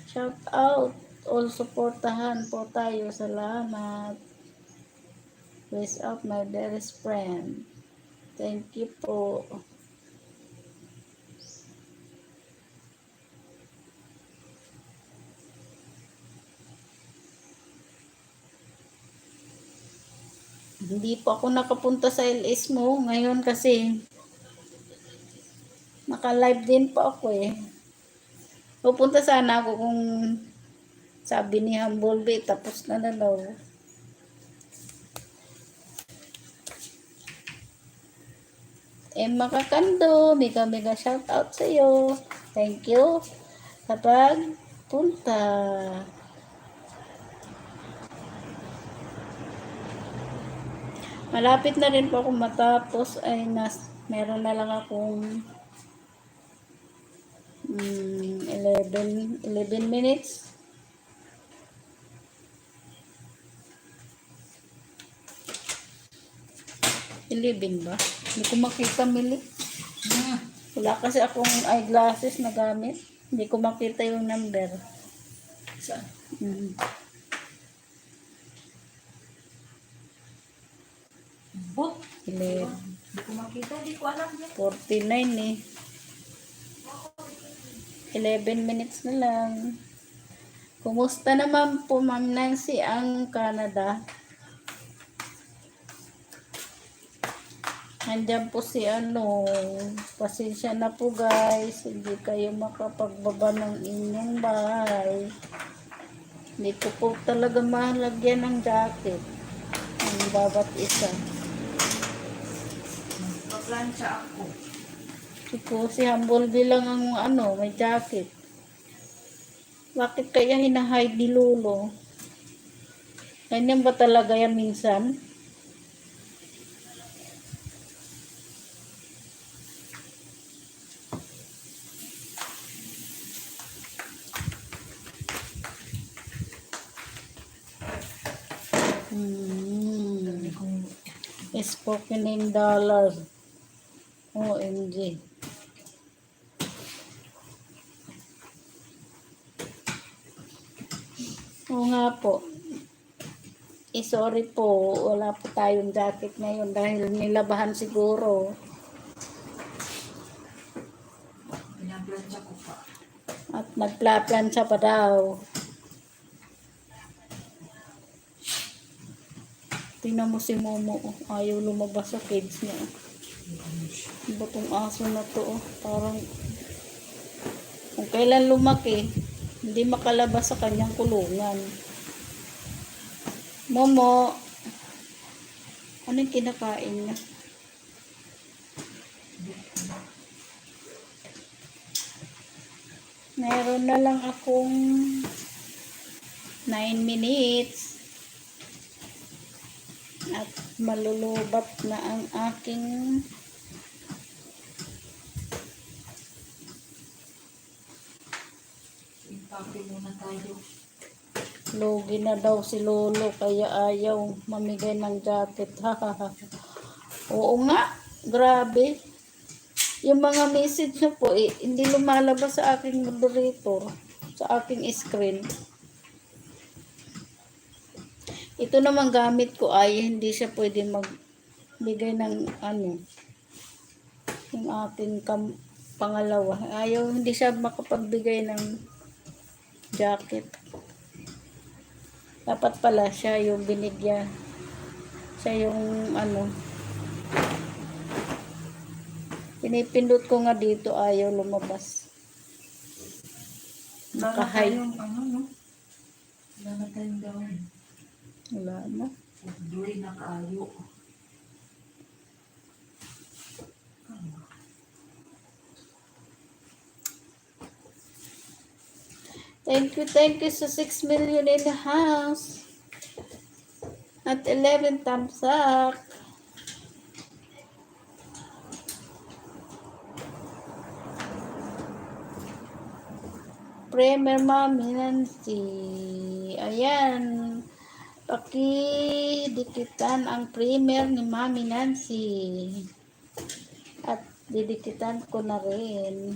Shout out. All supportahan po tayo. Salamat. Raise up my dearest friend. Thank you po. Hindi po ako nakapunta sa LS mo ngayon kasi naka-live din po ako Pupunta sana ako kung sabi ni Humble B, tapos na daw. Emma Kakando, mega mega shout out sa iyo. Thank you sa pagpunta. Malapit na rin po ako matapos ay meron na lang akong 11 minutes. Ilibin ba? Hindi ko makita, Mili. Wala kasi akong eyeglasses na gamit. Hindi ko makita yung number. Saan? Mm. Book? 11, Hindi ko makita, hindi ko alam yan. 49 eh. 11 minutes na lang. Kumusta naman po, Ma'am Nancy, ang Canada? Nandiyan po si pasensya na po guys, hindi kayo makapagbaba ng inyong bahay. Hindi ko po talaga mahalagyan ng jacket. Ang bawat isa. Magplansya ako. Si Humble lang ang may jacket. Bakit kaya hinahide ni Lolo? Ganyan ba talaga yan minsan? Spoken in dollars. OMG. Oo nga po. Sorry po, wala po tayong jacket ngayon dahil nilabahan siguro. Pinaplansya ko pa. At nagplaplansya pa daw. Tingnan mo si Momo, ayaw lumabas sa cage niya. Batong aso na to, parang kung kailan lumaki, hindi makalabas sa kanyang kulungan. Momo, ano yung kinakain niya? Meron na lang akong 9 minutes. At malulubat na ang aking Ipapi muna tayo. lugi na daw si Lolo kaya ayaw mamigay ng jacket. Oo nga, grabe. Yung mga message na po hindi lumalabas sa aking moderator, sa aking screen. Ito naman gamit ko ay hindi siya pwede magbigay ng yung ating pangalawa. Hindi siya makapagbigay ng jacket. Dapat pala siya yung binigyan. Siya yung pinipindot ko nga dito, ayaw lumabas. Wala na Nakahay. tayong no? Wala na tayong gawin. Wala na. Duloy na kaayo. Thank you sa 6 million in the house. At 11 thumbs up. Premier Mami Nancy. Ayan. Pakidikitan ang premier ni Mami Nancy. At didikitan ko na rin.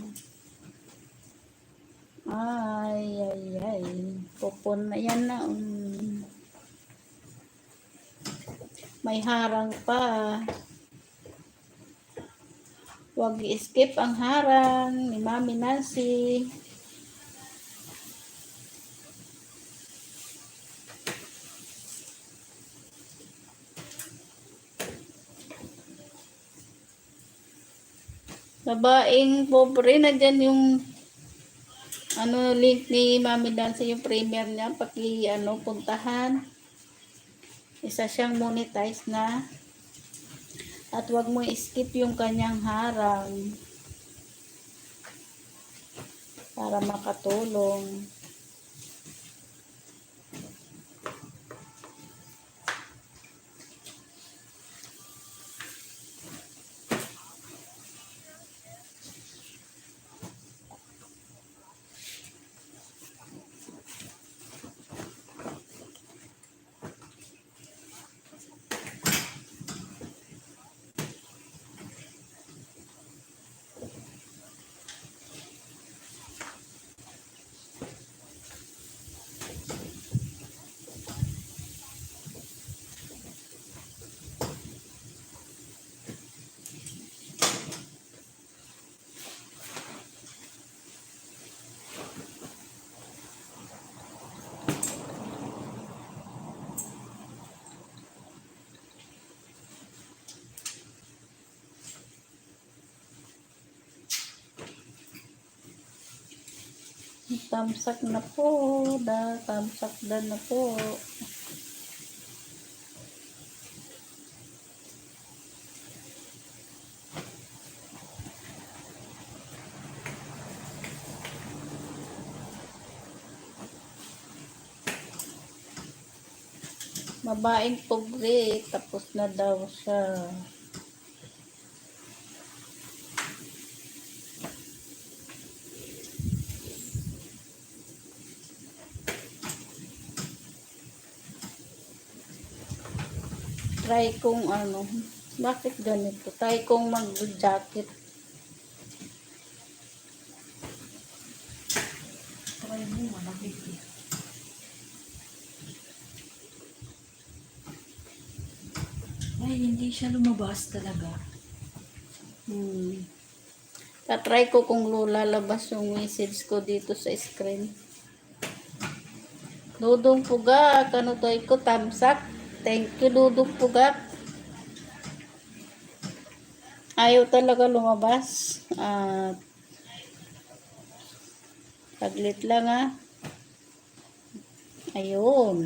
Ay. Pupon na yan na. May harang pa. Huwag i-skip ang harang ni Mami Nancy. Babaeng pobre, nandyan yung link ni Mami Nancy, yung premier niya, puntahan. Isa siyang monetize na. At wag mo skip yung kanyang harang para makatulong. Tamsak na po, tamsak na po. Babaeng pobre, tapos na daw siya. Try kong ano, bakit ganito? Try kong mag-jacket. Try mo, malapit eh. Ay, hindi siya lumabas talaga. Tatry ko kung lalabas yung message ko dito sa screen. Dudong Pugak, ano to ko, tamsak. Thank you, Dudong Pugak. Ayaw talaga lumabas. Saglit lang Ayun.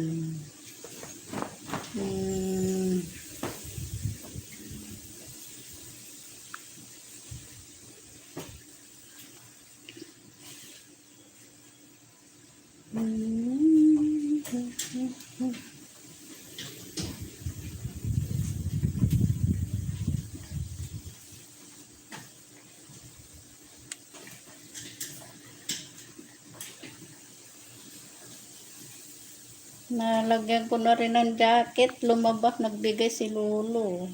Nalagyan ko na rin ng jacket. Lumabas, nagbigay si Lolo.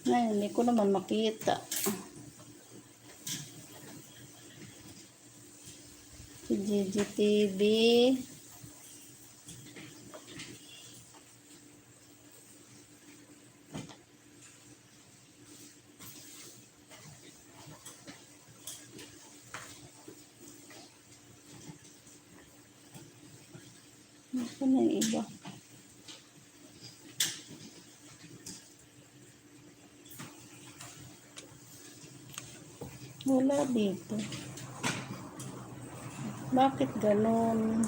Ngayon, hindi ko naman makita. Si GGTV. Saan na yung iba? Wala dito. Bakit ganon?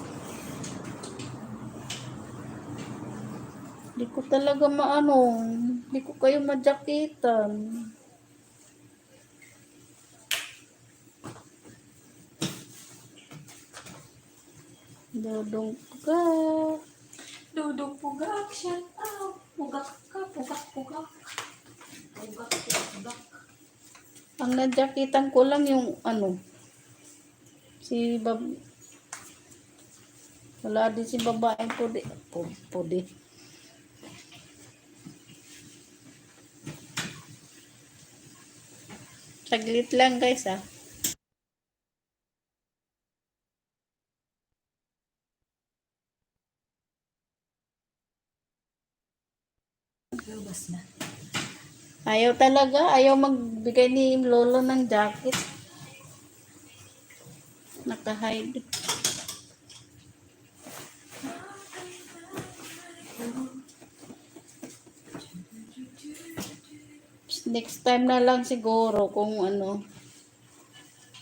Hindi ko talaga hindi ko kayo madyakitan. Dudong Pugak. Dudong Pugak, shout out. Pugak ka, pugak, pugak. Pugak, pugak. Ang nadyakitan ko lang yung si wala din si babaeng pudi. Saglit lang guys Labas na. Ayaw talaga, ayaw magbigay ni Lolo ng jacket. Naka-hide. Next time na lang siguro kung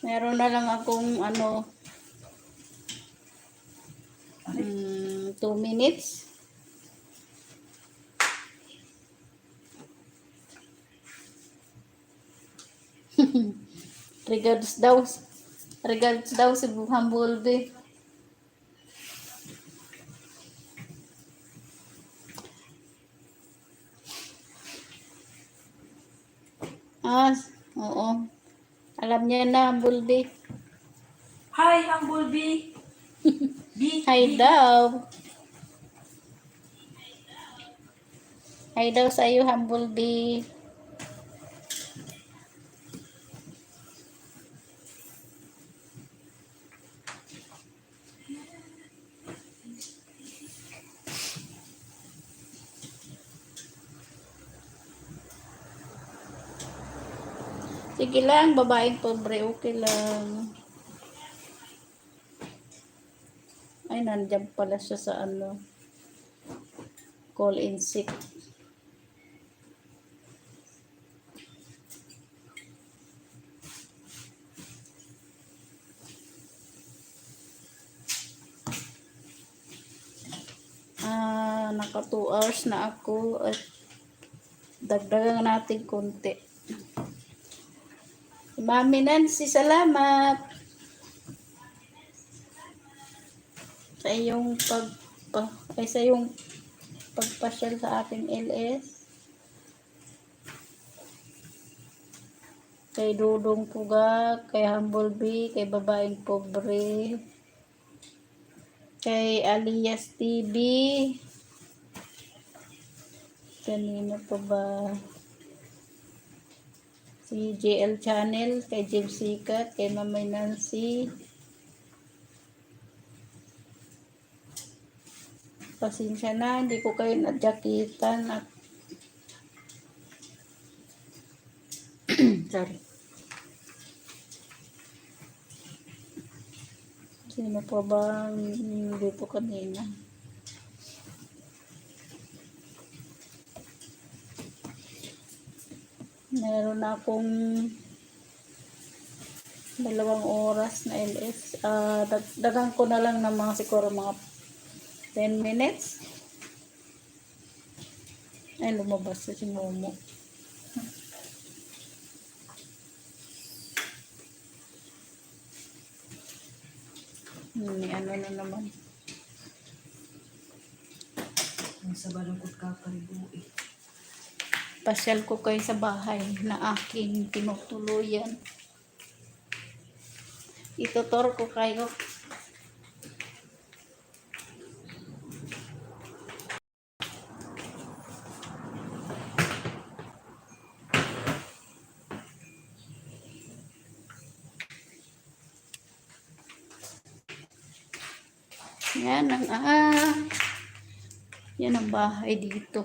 meron na lang akong 2 minutes. Regards daw. Regards daw si Humblebee. Ah, oo. Alam niya na, Humblebee. Hi, Humble Bee. Hi daw. Hi daw sa iyo, Humblebee. Sige lang, babaeng pobre, okay lang. Ay, nandiyan pala siya sa ano, call in sick. Naka 2 hours na ako at dagdagan natin konti. Mami Nancy, salamat sa iyong sa iyong pagpasyal sa ating LS. Kay Dudong Pugak, kay Humblebee, kay Babaeng Pobre, kay Alias TV, kanino pa ba? Si JL Channel, kay James Sikat, kay Mamay Nancy. Pasensya na, hindi ko kayo nadyakitan at sorry. Sino pa bang dito kanina? Meron akong 2 oras na LS. Dagan ko na lang ng mga siguro mga 10 minutes. Ay, lumabas na si Momo. Ano na naman. Ang sabalangkot ka paribo eh. Pasyal ko kayo sa bahay na aking tinutuluyan. Itutor ko kayo. Yan yan ang bahay dito.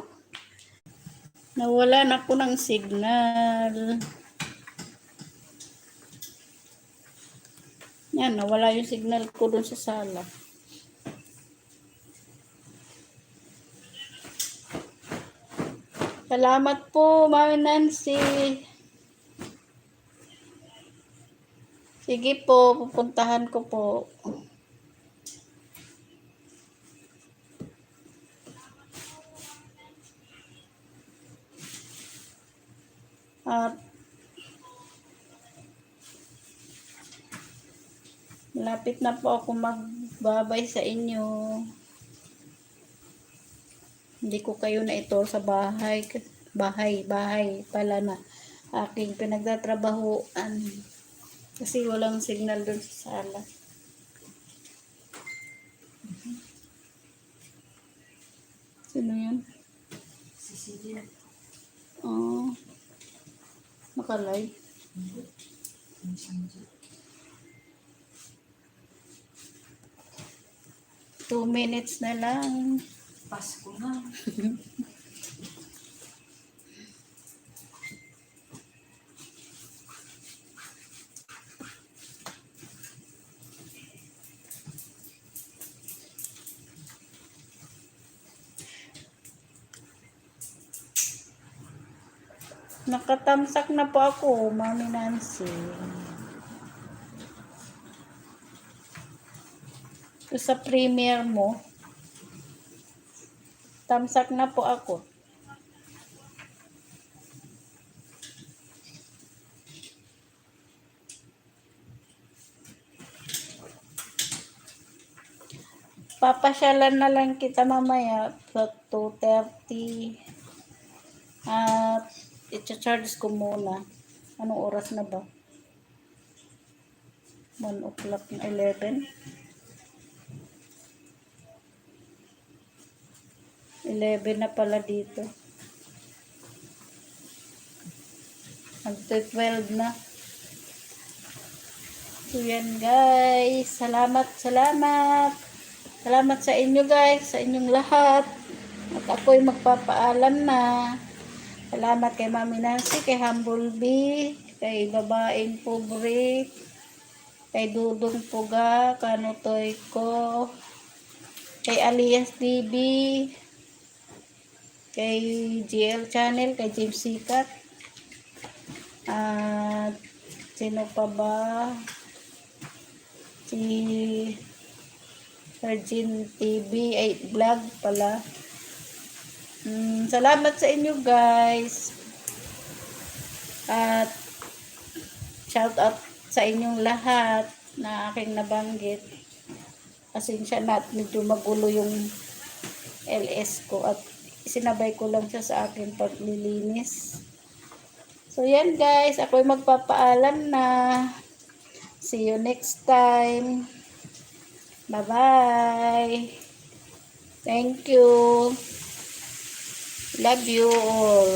Nawalan ako ng signal. Yan, nawala yung signal ko dun sa sala. Salamat po, Mami Nancy. Sige po, pupuntahan ko po. At malapit na po ako magbabay sa inyo. Hindi ko kayo na ito sa bahay. Bahay pala na aking pinagtatrabahoan. Kasi walang signal doon sa sala. Sino yun? Si Sidin. Oh, naka-live. Ang sanji. 2 minutes na lang. Pasko na. Nakatamsak na po ako, Mami Nancy. Ito sa premiere mo. Tamsak na po ako. Papasyalan na lang kita mamaya sa 2:30. At i-charge ko muna. Anong oras na ba? 1 o'clock na 11. 11 na pala dito. Mag-12 na. So yan guys. Salamat. Salamat sa inyo guys. Sa inyong lahat. At ako'y magpapaalam na. Salamat kay Mami Nancy, kay Humble Bee, kay Babaeng Pobre, kay Dudong Puga, Kanutoy ko, kay Alias TV, kay GL Channel, kay James Sikat, at sino pa ba? Si Virgin TV, ay vlog pala. Salamat sa inyo guys. At shout out sa inyong lahat na aking nabanggit. Pasensya na at medyo magulo yung LS ko at sinabay ko lang siya sa aking paglilinis. So yan guys, ako'y magpapaalam na. See you next time. Bye-bye. Thank you. Love you all.